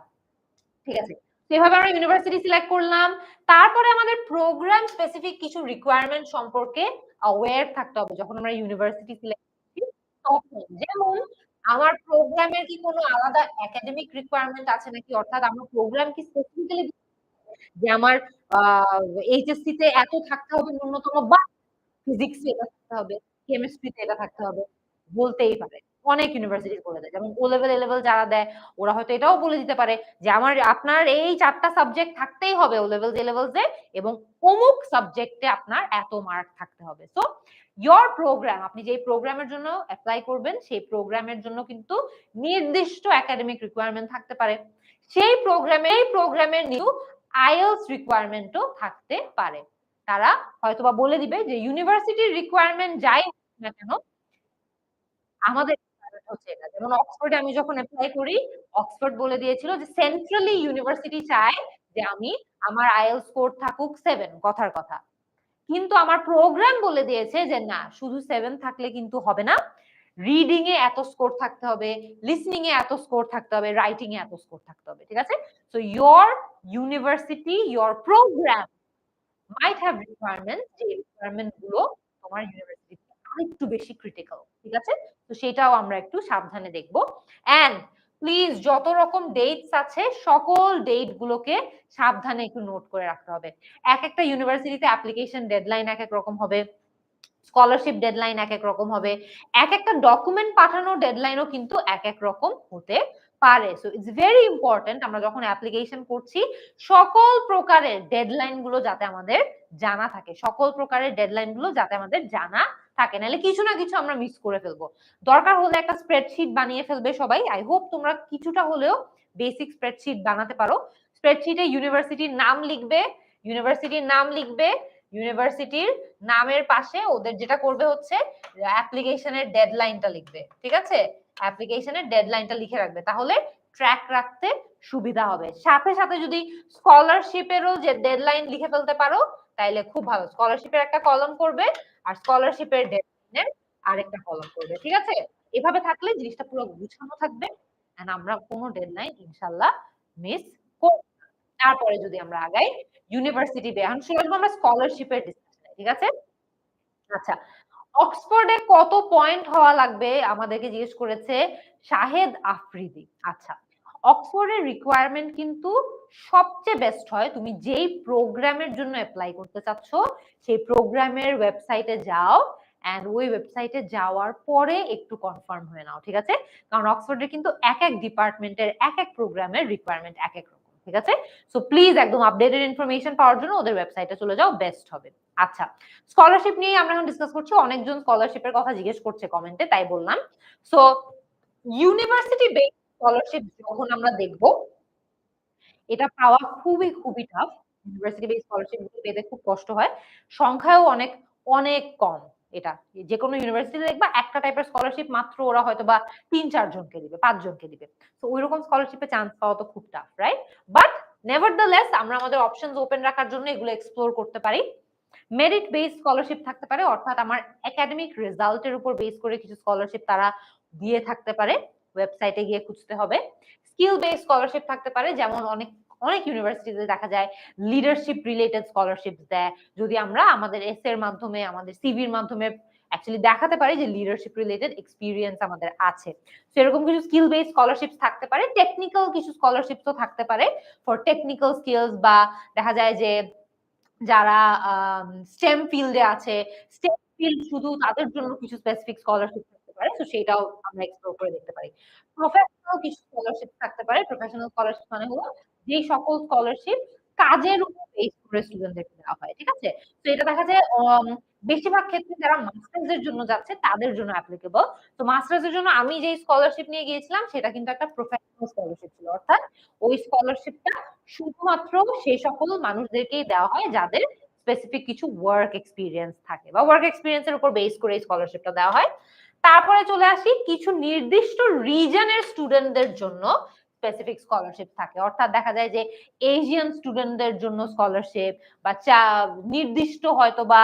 ঠিক আছে। তো এভাবে আমরা ইউনিভার্সিটি সিলেক্ট করলাম। তারপরে আমাদের প্রোগ্রাম স্পেসিফিক কিছু রিকোয়ারমেন্ট সম্পর্কে অ্যাওয়্যার থাকতে হবে যখন আমরা ইউনিভার্সিটি সিলেক্ট করছি তখন। যেমন আমার প্রোগ্রামের কি কোনো আলাদা একাডেমিক রিকোয়ারমেন্ট আছে নাকি? অর্থাৎ আমার প্রোগ্রাম কি স্পেসিফিক্যালি যে আমার আ এইচএসসি তে এত থাকতে হবে ন্যূনতম বা ফিজিক্সে এটা থাকতে হবে, কেমিস্ট্রিতে এটা থাকতে হবে। বলতেই পারে। অনেক ইউনিভার্সিটিস বলে দেয়। যেমন ও লেভেল, এ লেভেল যারা দেয় ওরা হয়তো এটাও বলে দিতে পারে যে আপনার এই ৪ টা সাবজেক্ট থাকতেই হবে ও লেভেলস, এ লেভেলস এ এবং অমুক সাবজেক্টে আপনার এত মার্ক থাকতে হবে। সো ইওর প্রোগ্রাম, আপনি যেই প্রোগ্রামের জন্য এপ্লাই করবেন সেই প্রোগ্রামের জন্য কিন্তু নির্দিষ্ট একাডেমিক রিকোয়ারমেন্ট থাকতে পারে। সেই প্রোগ্রামের নিউ আইএলটিএস রিকোয়ারমেন্ট ও থাকতে পারে। তারা হয়তোবা বলে দিবে যে ইউনিভার্সিটির রিকোয়ারমেন্ট যাই হোক না কেন আমাদের রিকোয়ারমেন্ট হচ্ছে এটা। যেমন অক্সফোর্ডে আমি যখন এপ্লাই করি, অক্সফোর্ড বলে দিয়েছিল যে সেন্ট্রালি ইউনিভার্সিটি চায় যে আমার আইএলটিএস স্কোর থাকুক 7 কথার কথা। কিন্তু আমার প্রোগ্রাম বলে দিয়েছে যে না শুধু 7 থাকলে কিন্তু হবে না। রিডিং এ এত স্কোর থাকতে হবে, লিসনিং এ এত স্কোর থাকতে হবে, রাইটিং এ এত স্কোর থাকতে হবে। ঠিক আছে? So your university, your program might have requirements যে রিকোয়ারমেন্ট গুলো তোমার ইউনিভার্সিটিতে আরেকটু বেশি ক্রিটিক্যাল। ঠিক আছে? তো সেটাও আমরা একটু সাবধানে দেখব। অ্যান্ড প্লিজ যত রকম ডেটস আছে সকল ডেট গুলোকে সাবধানে একটু নোট করে রাখতে হবে। একটা ইউনিভার্সিটিতে অ্যাপ্লিকেশন ডেডলাইন এক রকম হবে। স্কলারশিপ ডেডলাইন এক রকম হবে। একটা ডকুমেন্ট পাঠানোর ডেডলাইনও কিন্তু এক রকম হতে পারে। সো ইটস ভেরি ইম্পর্টেন্ট আমরা যখন অ্যাপ্লিকেশন করছি সকল প্রকারের ডেডলাইন গুলো যাতে আমাদের জানা থাকে, সকল প্রকারের ডেডলাইন গুলো যাতে আমাদের জানা থাকে, নাহলে কিছু না কিছু আমরা মিস করে ফেলবো। দরকার হলে একটা স্প্রেডশিট বানিয়ে ফেলবে সবাই। আই হোপ তোমরা কিছুটা হলেও বেসিক স্প্রেডশিট বানাতে পারো। স্প্রেডশিটে ইউনিভার্সিটির নাম লিখবে, ইউনিভার্সিটির নাম লিখবে, ইউনিভার্সিটির নামের পাশে ওদের যেটা করবে হচ্ছে অ্যাপ্লিকেশনের ডেডলাইনটা লিখবে, ঠিক আছে? অ্যাপ্লিকেশনের ডেডলাইনটা লিখে রাখবে, তাহলে ট্র্যাক রাখতে সুবিধা হবে। সাথে সাথে যদি স্কলারশিপেরও যে ডেডলাইন লিখে ফেলতে পারো তাইলে খুব ভালো। স্কলারশিপের একটা কলম করবে আর স্কলারশিপের ডেডলাইনের আরেকটা কলম করবে, ঠিক আছে? এভাবে থাকলে জিনিসটা পুরো গুছানো থাকবে এন্ড আমরা কোনো ডেডলাইন ইনশাআল্লাহ মিস করব না। তারপরে যদি আমরা আগাই ইউনিভার্সিটি এখন শুরু করব আমরা স্কলারশিপের ডিসকাশনে, ঠিক আছে? আচ্ছা, অক্সফোর্ডে কত পয়েন্ট হওয়া লাগবে আমাদেরকে জিজ্ঞেস করেছে শাহেদ আফ্রিদি। আচ্ছা, অক্সফোর্ডের রিকোয়ারমেন্ট কিন্তু সবচেয়ে বেস্ট হয় তুমি যেই প্রোগ্রামের জন্য অ্যাপ্লাই করতে চাচ্ছ সেই প্রোগ্রামের ওয়েবসাইটে যাও এন্ড ওই ওয়েবসাইটে যাওয়ার পরে একটু কনফার্ম হয়ে নাও, ঠিক আছে? কারণ অক্সফোর্ডের কিন্তু এক এক ডিপার্টমেন্টের এক এক প্রোগ্রামের রিকোয়ারমেন্ট এক এক রকম, ঠিক আছে? সো প্লিজ একদম আপডেটেড ইনফরমেশন পাওয়ার জন্য ওদের ওয়েবসাইটে চলে যাও, বেস্ট হবে। আচ্ছা, স্কলারশিপ নিয়ে আমরা এখন ডিসকাস করছি। অনেকজন স্কলারশিপের কথা জিজ্ঞেস করছে কমেন্টে, তাই বললাম। সো ইউনিভার্সিটি বেসড স্কলারশিপ যখন আমরা দেখব এটা পাওয়া খুবই খুবই টাফ। ইউনিভার্সিটি বেসড স্কলারশিপ গুলো পেতে খুব কষ্ট হয়। সংখ্যাও অনেক অনেক কম এটা। যেকোনো ইউনিভার্সিটিতে দেখবা একটা টাইপের স্কলারশিপ মাত্র ওরা হয়তোবা ৩-৪ জনকে দিবে, ৫ জনকে দিবে। তো ওইরকম স্কলারশিপে চান্স পাওয়া তো খুব টাফ, রাইট? বাট নেভারদালেস আমরা আমাদের অপশনস ওপেন রাখার জন্য এগুলো এক্সপ্লোর করতে পারি। মেরিট বেসড স্কলারশিপ থাকতে পারে, অর্থাৎ আমার একাডেমিক রেজাল্টের উপর বেস করে কিছু স্কলারশিপ তারা দিয়ে থাকতে পারে, ওয়েবসাইটে গিয়ে খুঁজতে হবে। স্কিল বেসড স্কলারশিপ থাকতে পারে, যেমন অনেক অনেক ইউনিভার্সিটিতে দেখা যায় লিডারশিপ রিলেটেড স্কলারশিপ দেয়, যদি আমরা আমাদের এস এর মাধ্যমে আমাদের সিভির মাধ্যমে অ্যাকচুয়ালি দেখাতে পারি যে লিডারশিপ রিলেটেড এক্সপিরিয়েন্স আমাদের আছে। সেরকম কিছু স্কিল বেসড স্কলারশিপ থাকতে পারে। টেকনিক্যাল কিছু স্কলারশিপ তো থাকতে পারে ফর টেকনিক্যাল স্কিলস, বা দেখা যায় যে যারা স্টেম ফিল্ডে আছে, স্টেম ফিল্ড শুধু তাদের জন্য কিছু স্পেসিফিক স্কলারশিপ থাকতে পারে। সো সেটাও আমরা এক্সপ্লোর করে দেখতে পারি। প্রফেশনাল কিছু স্কলারশিপ থাকতে পারে। প্রফেশনাল স্কলারশিপ মানে হলো যেই সকল স্কলারশিপ কাজের উপর বেস করে স্টুডেন্টদেরকে দেওয়া হয়। ঠিক আছে? তো এটা দেখা যায় বেশিরভাগ ক্ষেত্রে যারা মাস্টার্স এর জন্য যাচ্ছে তাদের জন্য অ্যাপ্লিকেবল। তো মাস্টার্স এর জন্য আমি যেই স্কলারশিপ নিয়ে গিয়েছিলাম সেটা কিন্তু একটা প্রফেশনাল স্কলারশিপ ছিল। অর্থাৎ ওই স্কলারশিপটা শুধুমাত্র সেই সকল মানুষদেরকেই দেওয়া হয় যাদের স্পেসিফিক কিছু ওয়ার্ক এক্সপেরিয়েন্স থাকে, বা ওয়ার্ক এক্সপেরিয়েন্স এর উপর বেস করে এই স্কলারশিপটা দেওয়া হয়। তারপরে চলে আসি কিছু নির্দিষ্ট রিজনের স্টুডেন্টদের জন্য স্পেসিফিক স্কলারশিপ থাকে, অর্থাৎ দেখা যায় যে এশিয়ান স্টুডেন্টদের জন্য স্কলারশিপ, বা নির্দিষ্ট হয়তো বা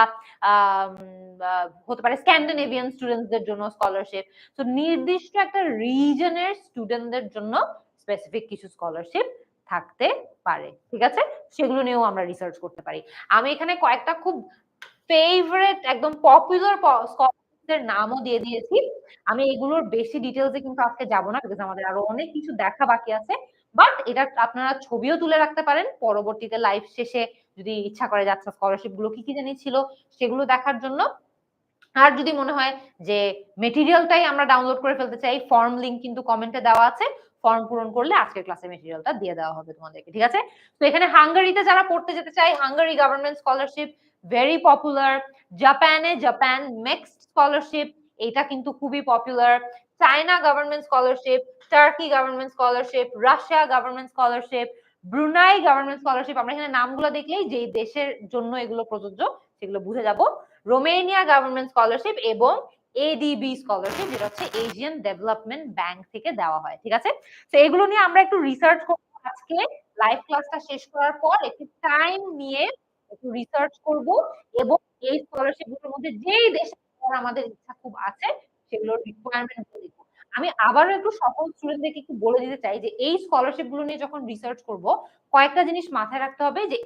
হতে পারে স্ক্যান্ডিনেভিয়ান স্টুডেন্টদের জন্য স্কলারশিপ। তো নির্দিষ্ট একটা রিজনের স্টুডেন্টদের জন্য স্পেসিফিক কিছু স্কলারশিপ থাকতে পারে, ঠিক আছে? সেগুলো নিয়েও আমরা রিসার্চ করতে পারি। আমি এখানে কয়েকটা খুব ফেভারিট একদম পপুলার স্কলারশিপের নামও দিয়ে দিয়েছি। আমি এগুলোর বেশি ডিটেইলসে কিন্তু আজকে যাব না, বিকজ আমাদের আরো অনেক কিছু দেখা বাকি আছে। বাট এটা আপনারা ছবিও তুলে রাখতে পারেন পরবর্তীতে লাইভ শেষে যদি ইচ্ছা করে যে আচ্ছা স্কলারশিপ গুলো কি কি জানি ছিল সেগুলো দেখার জন্য। আর যদি মনে হয় যে মেটেরিয়ালটাই আমরা ডাউনলোড করে ফেলতে চাই, ফর্ম লিংক কিন্তু কমেন্টে দেওয়া আছে। ফর্ম পূরণ করলে আজকের ক্লাসের মেটেরিয়ালটা দিয়ে দেওয়া হবে তোমাদেরকে, ঠিক আছে? তো এখানে হাঙ্গেরিতে যারা পড়তে যেতে চায়, Hungary government scholarship very popular. জাপানে জাপান মিক্সড স্কলারশিপ, এটা কিন্তু খুবই popular. China government scholarship, turkey government scholarship, Russia government scholarship, Brunei government scholarship. আমরা এখানে নামগুলো দেখলেই যে দেশের জন্য এগুলো প্রযোজ্য সেগুলো বুঝে যাব। রোমেনিয়া গভর্নমেন্ট স্কলারশিপ এবং এডিবি স্কলারশিপ, যেটা হচ্ছে এশিয়ান ডেভেলপমেন্ট ব্যাংক থেকে দেওয়া হয়, ঠিক আছে? তো এগুলো নিয়ে আমরা একটু রিসার্চ করব আজকে লাইভ ক্লাসটা শেষ করার পর, একটু টাইম নিয়ে একটু রিসার্চ করব এবং এই স্কলারশিপ গুলোর মধ্যে যেই দেশে আমাদের ইচ্ছা খুব আছে সেগুলোর রিকোয়ারমেন্ট দেখব। আমি আবারও একটু সকল স্টুডেন্টদেরকে একটু বলে দিতে চাই যে এই স্কলারশিপ গুলো নিয়ে যখন রিসার্চ করব কয়েকটা জিনিস মাথায় রাখতে হবে, যে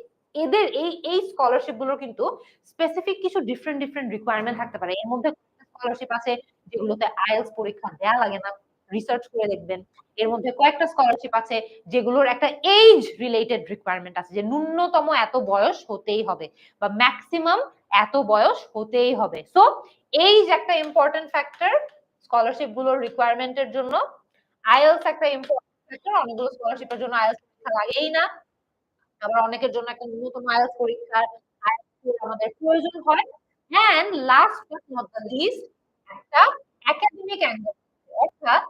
এদের এই স্কলারশিপ গুলো কিন্তু স্পেসিফিক কিছু ডিফারেন্ট রিকোয়ারমেন্ট থাকতে পারে। এর মধ্যে স্কলারশিপ আছে যেগুলোতে আইএলটিএস পরীক্ষা দেয়া লাগে না, রিসার্চ করে দেখবেন। এর মধ্যে কয়েকটা স্কলারশিপ আছে যেগুলোর একটা এজ রিলেটেড রিকোয়ারমেন্ট আছে, যে ন্যূনতম এত বয়স হতেই হবে বা ম্যাক্সিমাম এত বয়স হতেই হবে। সো এইজ একটা ইম্পর্টেন্ট ফ্যাক্টর স্কলারশিপ গুলোর রিকোয়ারমেন্টের জন্য। আইএলটিএস একটা ইম্পর্টেন্ট ফ্যাক্টর, অনেকগুলো স্কলারশিপের জন্য IELTS পরীক্ষা লাগেই না। আবার অনেকের জন্য একটা ন্যূনতম IELTS পরীক্ষার আমাদের প্রয়োজন হয়। And last but not the least একটা একাডেমিক অ্যাঙ্গেল অর্থাৎ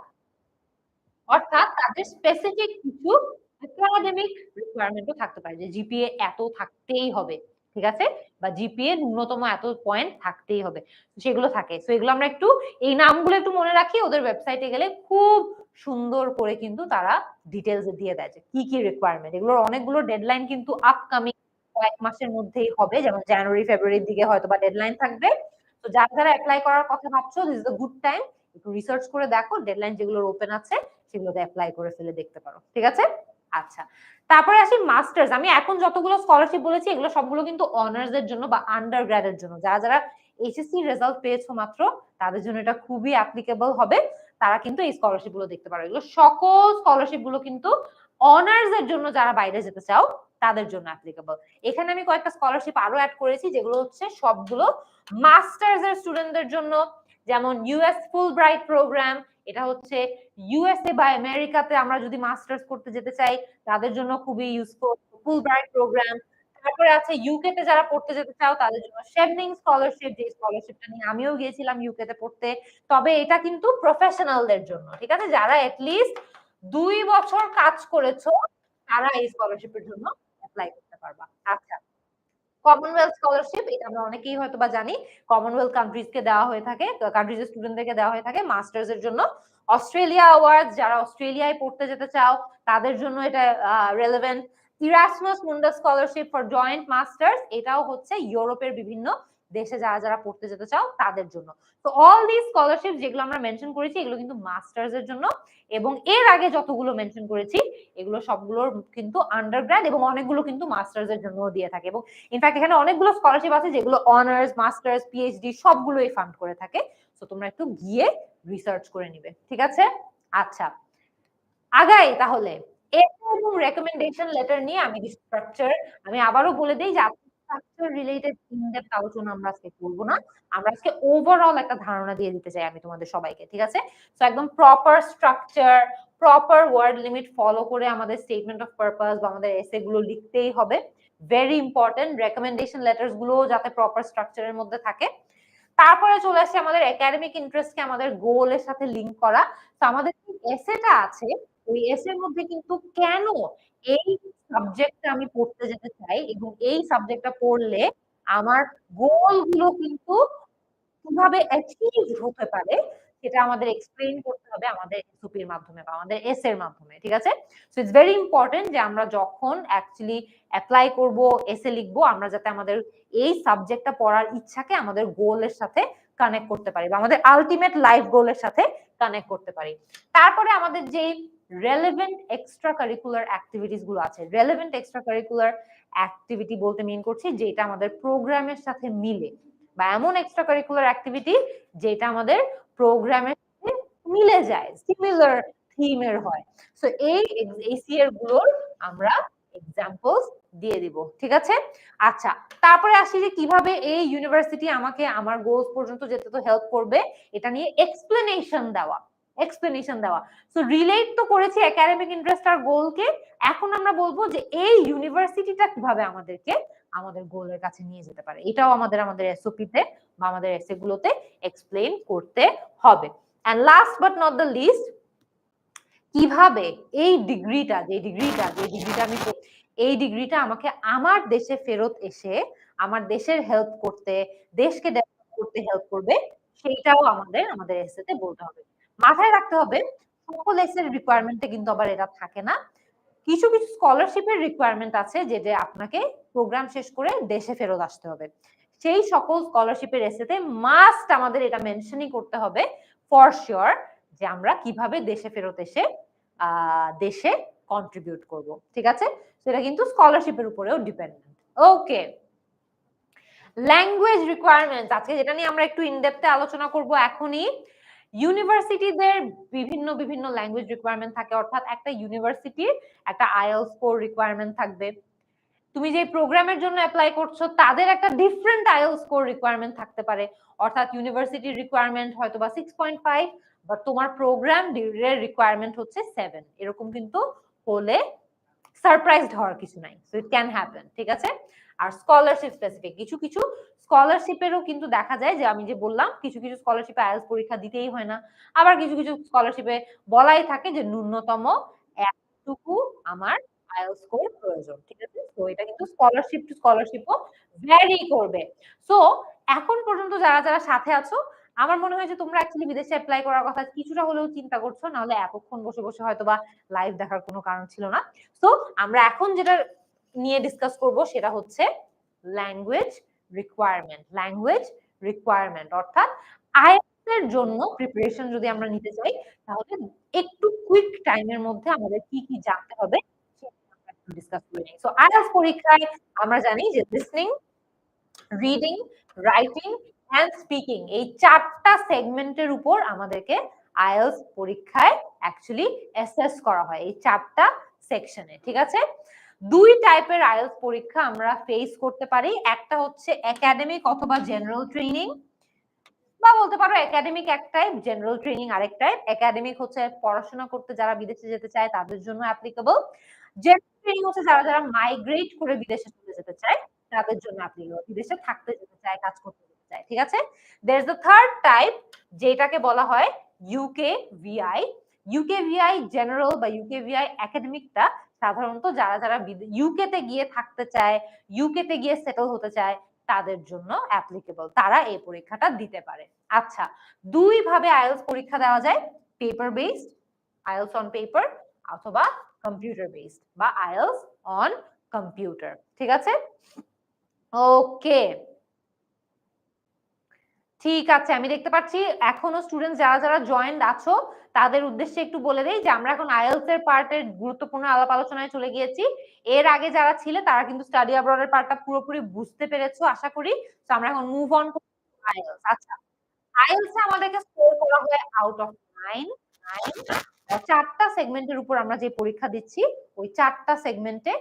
অর্থাৎ তাদের স্পেসিফিক কিছু একাডেমিক রিকোয়ারমেন্ট ও থাকতে পারে যে জিপিএ এত থাকতেই হবে। ঠিক আছে? বা জিপিএ ন্যূনতম এত পয়েন্ট থাকতেই হবে। সেগুলো থাকে। সো এগুলো আমরা একটু এই নামগুলো একটু মনে রাখি। ওদের ওয়েবসাইটে গেলে খুব সুন্দর করে কিন্তু তারা ডিটেইলস দিয়ে দেয় যে কি, কি রিকোয়ারমেন্ট। এগুলোর অনেকগুলো ডেডলাইন কিন্তু আপকামিং কয়েক মাসের মধ্যেই হবে। যেমন জানুয়ারি, ফেব্রুয়ারির দিকে হয়তোবা ডেডলাইন থাকবে। তো যারা এপ্লাই করার কথা ভাবছো, this is a good time. একটু রিসার্চ করে দেখো ডেডলাইন যেগুলোর ওপেন আছে সেগুলোতে অ্যাপ্লাই করে ফেলে দেখতে পারো। ঠিক আছে? আচ্ছা। তারপরে আসি মাস্টার্স। আমি এখন যতগুলো স্কলারশিপ বলেছি এগুলো সবগুলো কিন্তু অনার্স এর জন্য বা আন্ডার গ্র্যাড এর জন্য। যারা এইচএসসি রেজাল্ট পেয়েছো মাত্র তাদের জন্য এটা খুবই অ্যাপ্লিকেবল হবে। তারা কিন্তু এই স্কলারশিপ গুলো দেখতে পারো। এগুলো সকল স্কলারশিপ গুলো কিন্তু অনার্স এর জন্য যারা বাইরে যেতে চাও তাদের জন্য অ্যাপ্লিকেবল। এখানে আমি কয়েকটা স্কলারশিপ আরো অ্যাড করেছি যেগুলো হচ্ছে সবগুলো মাস্টার্স এর স্টুডেন্টদের জন্য। যেমন ইউএস ফুল ব্রাইট প্রোগ্রাম, এটা হচ্ছে ইউএসএ বা আমেরিকাতে আমরা যদি মাস্টার্স করতে যেতে চাই তাদের জন্য খুবই ইউজফুল ফুল ব্রাইট প্রোগ্রাম। তারপরে আছে ইউকে তে যারা পড়তে যেতে চাও তাদের জন্য শেভনিং স্কলারশিপ, যে স্কলারশিপটা নিয়ে আমিও গিয়েছিলাম ইউকে তে পড়তে। তবে এটা কিন্তু প্রফেশনালদের জন্য। ঠিক আছে? যারা এটলিস্ট 2 বছর কাজ করেছো তারা এই স্কলারশিপের জন্য অ্যাপ্লাই করতে পারবা। আচ্ছা। কমনওয়েলথ স্কলারশিপ, এটা আমরা অনেকেই হয়তোবা জানি। কমনওয়েলথ কান্ট্রিজ কে দেওয়া হয়ে থাকে, কান্ট্রিজের স্টুডেন্টদেরকে দেওয়া হয়ে থাকে মাস্টার্স এর জন্য। অস্ট্রেলিয়া অ্যাওয়ার্ডস, যারা অস্ট্রেলিয়ায় পড়তে যেতে চাও তাদের জন্য এটা relevant. Erasmus Mundus scholarship for joint masters, এটাও হচ্ছে ইউরোপের বিভিন্ন দেশে যারা পড়তে যেতে চাও তাদের জন্য। তো অল দিস স্কলারশিপ যেগুলো আমরা মেনশন করেছি এগুলো কিন্তু মাস্টার্স এর জন্য, এবং এর আগে যতগুলো মেনশন করেছি এগুলো সবগুলোর কিন্তু আন্ডারগ্র্যাড এবং অনেকগুলো কিন্তু মাস্টার্স এর জন্য দিয়ে থাকে। এবং ইনফ্যাক্ট এখানে অনেকগুলো স্কলারশিপ আছে যেগুলো অনার্স, মাস্টার্স, পিএইচডি সবগুলোই ফান্ড করে থাকে। সো তোমরা একটু গিয়ে রিসার্চ করে নিবে। ঠিক আছে? আচ্ছা, আগাই তাহলে। এবং রেকমেন্ডেশন লেটার নিয়ে আমি স্ট্রাকচার, আমি আবারও বলে দেই যে স্ট্রাকচার রিলেটেড ইনডেপথ আলোচনা আমরা আজকে করব না। আমরা আজকে ওভারঅল একটা ধারণা দিয়ে দিতে চাই আমি তোমাদের সবাইকে। ঠিক আছে? সো একদম proper structure, proper word limit follow করে আমাদের স্টেটমেন্ট অফ পারপাস বা আমাদের এসে গুলো লিখতেই হবে। Very important. রেকমেন্ডেশন লেটার্স গুলো যাতে প্রপার স্ট্রাকচারের মধ্যে থাকে। তারপরে চলে আসছে আমাদের একাডেমিক ইন্টারেস্টকে আমাদের গোলের সাথে লিংক করা। তো আমাদের যে এসেটা আছে ওই এসের মধ্যে কিন্তু কেন এই সাবজেক্টটা আমি পড়তে যেতে চাই এবং এই সাবজেক্টটা পড়লে আমার গোল গুলো কিন্তু কিভাবে অ্যাচিভ হতে পারে সেটা আমাদের এক্সপ্লেইন করতে হবে আমাদের এসওপির মাধ্যমে বা আমাদের এস এর মাধ্যমে। ঠিক আছে? সো ইটস ভেরি ইম্পর্টেন্ট যে আমরা যখন অ্যাকচুয়ালি অ্যাপ্লাই করব, এসে লিখবো, আমরা যাতে আমাদের এই সাবজেক্টটা পড়ার ইচ্ছাকে আমাদের গোলের সাথে কানেক্ট করতে পারি বা আমাদের আলটিমেট লাইফ গোলের সাথে কানেক্ট করতে পারি। তারপরে আমাদের যে রেলেভেন্ট এক্সট্রা কারিকুলার অ্যাক্টিভিটিস গুলো আছে, রেলেভেন্ট এক্সট্রা কারিকুলার অ্যাক্টিভিটি বলতে মিন করছি যেটা আমাদের প্রোগ্রামের সাথে মিলে বা এমন এক্সট্রা কারিকুলার অ্যাক্টিভিটি যেটা আমাদের প্রোগ্রামের সাথে মিলে যায়, সিমিলার থিমের হয়। সো এই এসিআর গুলোর আমরা এক্সাম্পলস দিয়ে দিব। ঠিক আছে? আচ্ছা, তারপরে আসি যে কিভাবে এই ইউনিভার্সিটি আমাকে আমার গোলস পর্যন্ত যেতে তো হেল্প করবে, এটা নিয়ে এক্সপ্লেনেশন দেওয়া। এক্সপ্লেনেশন দেওয়া। সো রিলেট তো করেছি একাডেমিক ইন্টারেস্ট আর গোলকে। এখন আমরা বলবো যে এই ইউনিভার্সিটিটা কিভাবে আমাদেরকে আমাদের গোলের কাছে নিয়ে যেতে পারে। এটাও আমাদের এসওপি তে বা আমাদের এসে গুলোতে এক্সপ্লেইন করতে হবে। And last but not the least, কিভাবে এই ডিগ্রিটা আমি এই ডিগ্রিটা আমাকে আমার দেশে ফেরত এসে আমার দেশের হেল্প করতে, দেশকে ডেভেলপ করতে হেল্প করবে, সেইটাও আমাদের এসেতে বলতে হবে। মাথায় রাখতে হবে সকল এসের রিকোয়ারমেন্টে কিন্তু আবার এটা থাকে না। কিছু স্কলারশিপের রিকোয়ারমেন্ট আছে যেটা আপনাকে প্রোগ্রাম শেষ করে দেশে ফেরত আসতে হবে। সেই সকল স্কলারশিপের এসেতে মাস্ট আমাদের এটা মেনশনই করতে হবে ফর শিওর যে আমরা কিভাবে দেশে ফেরত এসে দেশে কন্ট্রিবিউট করব। ঠিক আছে? সেটা কিন্তু স্কলারশিপের উপরেও ডিপেন্ডেন্ট। ওকে, ল্যাঙ্গুয়েজ রিকোয়ারমেন্ট আজকে যেটা নিয়ে আমরা একটু ইনডেপথে আলোচনা করব এখনই। ইউনিভার্সিটিদের বিভিন্ন ল্যাঙ্গুয়েজ রিকোয়ারমেন্ট থাকে, অর্থাৎ একটা ইউনিভার্সিটির একটা আইএলটিএস স্কোর রিকোয়ারমেন্ট থাকবে। তুমি যে প্রোগ্রামের জন্য অ্যাপ্লাই করছো তাদের একটা ডিফারেন্ট আইএলটিএস স্কোর রিকোয়ারমেন্ট থাকতে পারে। অর্থাৎ ইউনিভার্সিটির রিকোয়ারমেন্ট হয়তো বা 6.5, বাট তোমার প্রোগ্রাম এর রিকোয়ারমেন্ট হচ্ছে 7, এরকম কিন্তু হলে সারপ্রাইজড হওয়ার কিছু নাই। সো ইট ক্যান হ্যাপেন, ঠিক আছে? আর স্কলারশিপ স্পেসিফিক কিছু কিছু স্কলারশিপেরও কিন্তু দেখা যায় যে আমি যে বললাম কিছু কিছু স্কলারশিপে আইএলটিএস পরীক্ষা দিতেই হয় না, আবার কিছু কিছু স্কলারশিপে বলাই থাকে যে ন্যূনতম এতটুকু আমার আইএলটিএস স্কোর প্রয়োজন, ঠিক আছে? তো এটা কিন্তু স্কলারশিপ টু স্কলারশিপও ভ্যারি করবে। সো এখন পর্যন্ত যারা যারা সাথে আছো, আমার মনে হয় যে তোমরা অ্যাকচুয়ালি বিদেশে এপ্লাই করার কথা কিছুটা হলেও চিন্তা করছো, নাহলে এতক্ষণ বসে বসে হয়তোবা লাইভ দেখার কোনো কারণ ছিল না। তো আমরা এখন যেটা নিয়ে ডিসকাস করব সেটা হচ্ছে ল্যাঙ্গুয়েজ রিকোয়ারমেন্ট। ল্যাঙ্গুয়েজ রিকোয়ারমেন্ট অর্থাৎ আইএলটিএস এর জন্য প্রিপারেশন যদি আমরা নিতে চাই, তাহলে একটু কুইক টাইমের মধ্যে আমাদের কি কি জানতে হবে সেটা আমরা একটু ডিসকাস করে নিই। সো আইএলটিএস পরীক্ষায় আমরা জানি যে listening, reading, writing and speaking এই 4টা সেগমেন্টের উপর আমাদেরকে আইএলটিএস পরীক্ষায় অ্যাকচুয়ালি অ্যাসেস করা হয় এই 4টা সেকশনে, ঠিক আছে? 2 টাইপের আইএলটিএস পরীক্ষা আমরা ফেস করতে পারি। একটা হচ্ছে একাডেমিক অথবা জেনারেল ট্রেনিং, বা বলতে পারো একাডেমিক এক টাইপ, জেনারেল ট্রেনিং আরেক টাইপ। একাডেমিক হচ্ছে পড়াশোনা করতে যারা বিদেশে যেতে চায় তাদের জন্য অ্যাপ্লিকেবল। জেনারেল ট্রেনিং হচ্ছে যারা যারা মাইগ্রেট করে বিদেশে চলে যেতে চায় তাদের জন্য অ্যাপ্লিকেবল, বিদেশে থাকতে যেতে চায়, কাজ করতে যেতে চায়, ঠিক আছে? There is the third type, যেটাকে বলা হয় ইউকেভিআই। ইউকেভিআই জেনারেল বা ইউকেভিআই একাডেমিকটা সাধারণত যারা যারা ইউকে তে গিয়ে থাকতে চায়, ইউকে তে গিয়ে সেটেল হতে চায় তাদের জন্য অ্যাপ্লিকেবল, তারা এই পরীক্ষাটা দিতে পারে। আচ্ছা, 2 ভাবে আইএলটিএস পরীক্ষা দেওয়া যায়, paper based, IELTS on paper, অথবা কম্পিউটার বেসড বা আইএলটিএস অন কম্পিউটার, ঠিক আছে? ওকে, ঠিক আছে। আমি দেখতে পাচ্ছি এখনো স্টুডেন্ট যারা যারা জয়েন্ট আছো তাদের উদ্দেশ্যে একটু বলে দেই যে আমরা এখন আইএলটিএস এর পার্টের গুরুত্বপূর্ণ আলাপ আলোচনায় চলে গিয়েছি। এর আগে যারা ছিলে তারা কিন্তু স্টাডি অ্যাব্রড এর পার্টটা পুরোপুরি বুঝতে পেরেছো আশা করি। তো আমরা এখন মুভ অন করব আইএলটিএস। আচ্ছা, আইএলটিএস এ আমাদেরকে স্কোর করা হয় আউট অফ 9। 4টা সেগমেন্টের উপর আমরা যে পরীক্ষা দিচ্ছি ওই 4টা সেগমেন্টে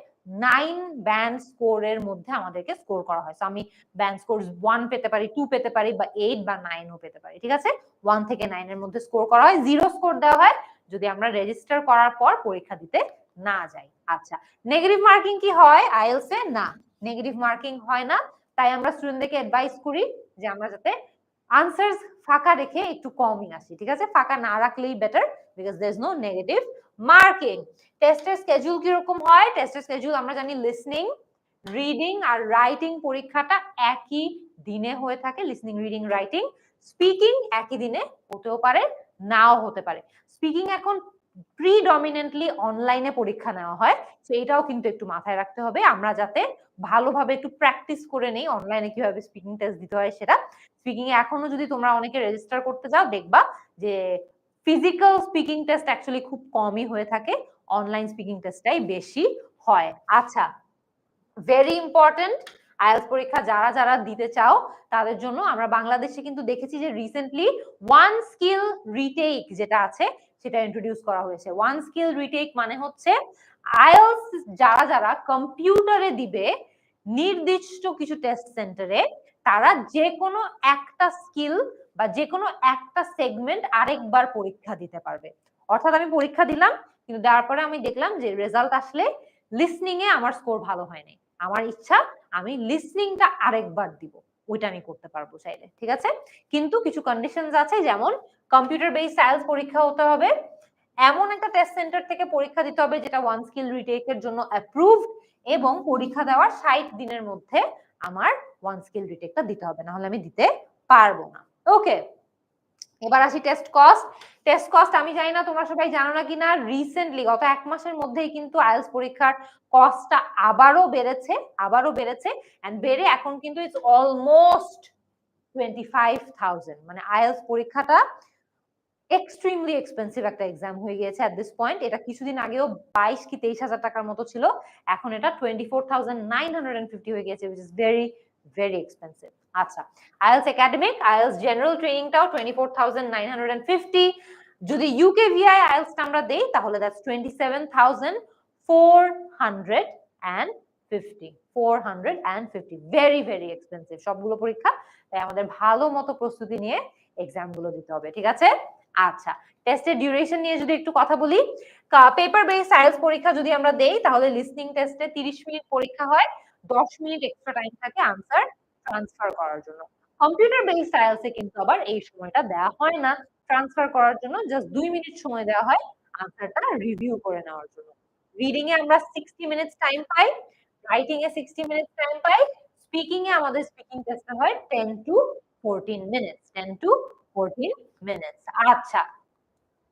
9 ব্যান্ড স্কোরের মধ্যে আমাদেরকে স্কোর করা হয়। সো আমি ব্যান্ড স্কোর 1 পেতে পারি, 2 পেতে পারি, বা 8 বা 9 ও পেতে পারি, ঠিক আছে? 1 থেকে 9 এর মধ্যে স্কোর করা হয়। 0 স্কোর দেওয়া হয় যদি আমরা রেজিস্টার করার পর পরীক্ষা দিতে না যাই। আচ্ছা, নেগেটিভ মার্কিং কি হয় আইএলটিএস এ? না, নেগেটিভ মার্কিং হয় না। তাই আমরা স্টুডেন্টদেরকে অ্যাডভাইস করি যে আমরা যাতে আনসার্স ফাঁকা রেখে একটু কমই আসি, ঠিক আছে? ফাঁকা না রাখলেই better, because there is no negative marking. টেস্টের স্কেডিউল কিরকম হয়? টেস্টের স্কেডিউল আমরা জানি লিসনিং, রিডিং আর রাইটিং পরীক্ষাটা একই দিনে হয়ে থাকে। Listening, reading, writing. স্পিকিং একই দিনে হতেও পারে, নাও হতে পারে। স্পিকিং এখন প্রিডমিনেন্টলি অনলাইনে পরীক্ষা নেওয়া হয়, তো এটাও কিন্তু একটু মাথায় রাখতে হবে আমরা যাতে ভালোভাবে একটু প্র্যাকটিস করে নেই অনলাইনে কিভাবে স্পিকিং টেস্ট দিতে হয় সেটা। স্পিকিং এ এখনো যদি তোমরা অনেকে রেজিস্টার করতে যাও দেখবা যে ফিজিক্যাল স্পিকিং টেস্ট অ্যাকচুয়ালি খুব কমই হয়ে থাকে, অনলাইন স্পিকিং টেস্টটাই বেশি হয়। আচ্ছা, ভেরি ইম্পর্টেন্ট, আইএলটিএস পরীক্ষা যারা যারা দিতে চাও তাদের জন্য আমরা বাংলাদেশে কিন্তু দেখেছি যে রিসেন্টলি ওয়ান স্কিল রিটেক যেটা আছে সেটা ইন্ট্রোডিউস করা হয়েছে। ওয়ান স্কিল রিটেক মানে হচ্ছে আইএলটিএস যারা যারা কম্পিউটারে দিবে নির্দিষ্ট কিছু টেস্ট সেন্টারে, তারা যে কোনো একটা স্কিল বা যে কোনো একটা সেগমেন্ট আরেকবার পরীক্ষা দিতে পারবে। অর্থাৎ আমি পরীক্ষা দিলাম, কিন্তু দেওয়ার পরে আমি দেখলাম যে রেজাল্ট আসলে লিসনিং এ আমার স্কোর ভালো হয়নি, আমার ইচ্ছা আমি লিসনিংটা আরেকবার দিব, ওইটা আমি করতে পারবো চাইলে, ঠিক আছে? কিন্তু কিছু কন্ডিশনস আছে, যেমন কম্পিউটার বেসড আইএলটিএস পরীক্ষা হতে হবে, এমন একটা টেস্ট সেন্টার থেকে পরীক্ষা দিতে হবে যেটা ওয়ান স্কিল রিটেক এর জন্য অ্যাপ্রুভড, এবং পরীক্ষা দেওয়ার 60 দিনের মধ্যে আমার ওয়ান স্কিল রিটেকটা দিতে হবে, না হলে আমি দিতে পারবো না। ওকে, এবার আসি টেস্ট কস্ট। টেস্ট কস্ট আমি জানি না তোমরা সবাই জানো না কিনা, রিসেন্টলি গত 1 মাসের মধ্যেই কিন্তু আইএলটিএস পরীক্ষার কস্টটা আবারও বেড়েছে এন্ড বেড়ে এখন কিন্তু ইটস অলমোস্ট 25,000। মানে আইএলটিএস পরীক্ষাটা এক্সট্রিমলি এক্সপেন্সিভ একটা এক্সাম হয়ে গিয়েছে এট দিস পয়েন্ট। এটা কিছুদিন আগেও 22 কি 23,000 টাকার মতো ছিল, এখন এটা 24,950 হয়ে গিয়েছে, which is very very expensive। আচ্ছা, আইএলটিএস একাডেমিক, আইএলটিএস জেনারেল ট্রেনিংটাও 24,950। যদি ইউকেভিআই আইএলটিএস আমরা দেই তাহলে দ্যাটস 27,450। ভেরি ভেরি এক্সপেন্সিভ সবগুলো পরীক্ষা, তাই আমাদের ভালো মতো প্রস্তুতি নিয়ে এক্সাম গুলো দিতে হবে, ঠিক আছে? আচ্ছা, টেস্টের ডিউরেশন নিয়ে যদি একটু কথা বলি, পেপার বেস আইএলটিএস পরীক্ষা যদি আমরা দেই তাহলে লিসনিং টেস্টে 30 মিনিট পরীক্ষা হয়, 10 মিনিট এক্সট্রা টাইম থাকে আনসার ট্রান্সফার করার জন্য। কম্পিউটার বেসড আইএলটিএস এ কিন্তু আবার এই সময়টা দেওয়া হয় না ট্রান্সফার করার জন্য, জাস্ট 2 মিনিট সময় দেওয়া হয় আনসারটা রিভিউ করে নেওয়ার জন্য। রিডিং এ আমরা 60 মিনিটস টাইম পাই, রাইটিং এ 60 মিনিটস টাইম পাই, স্পিকিং এ আমাদের স্পিকিং টেস্টে হয় 10 টু 14 মিনিটস, 10 টু 14 মিনিটস। আচ্ছা,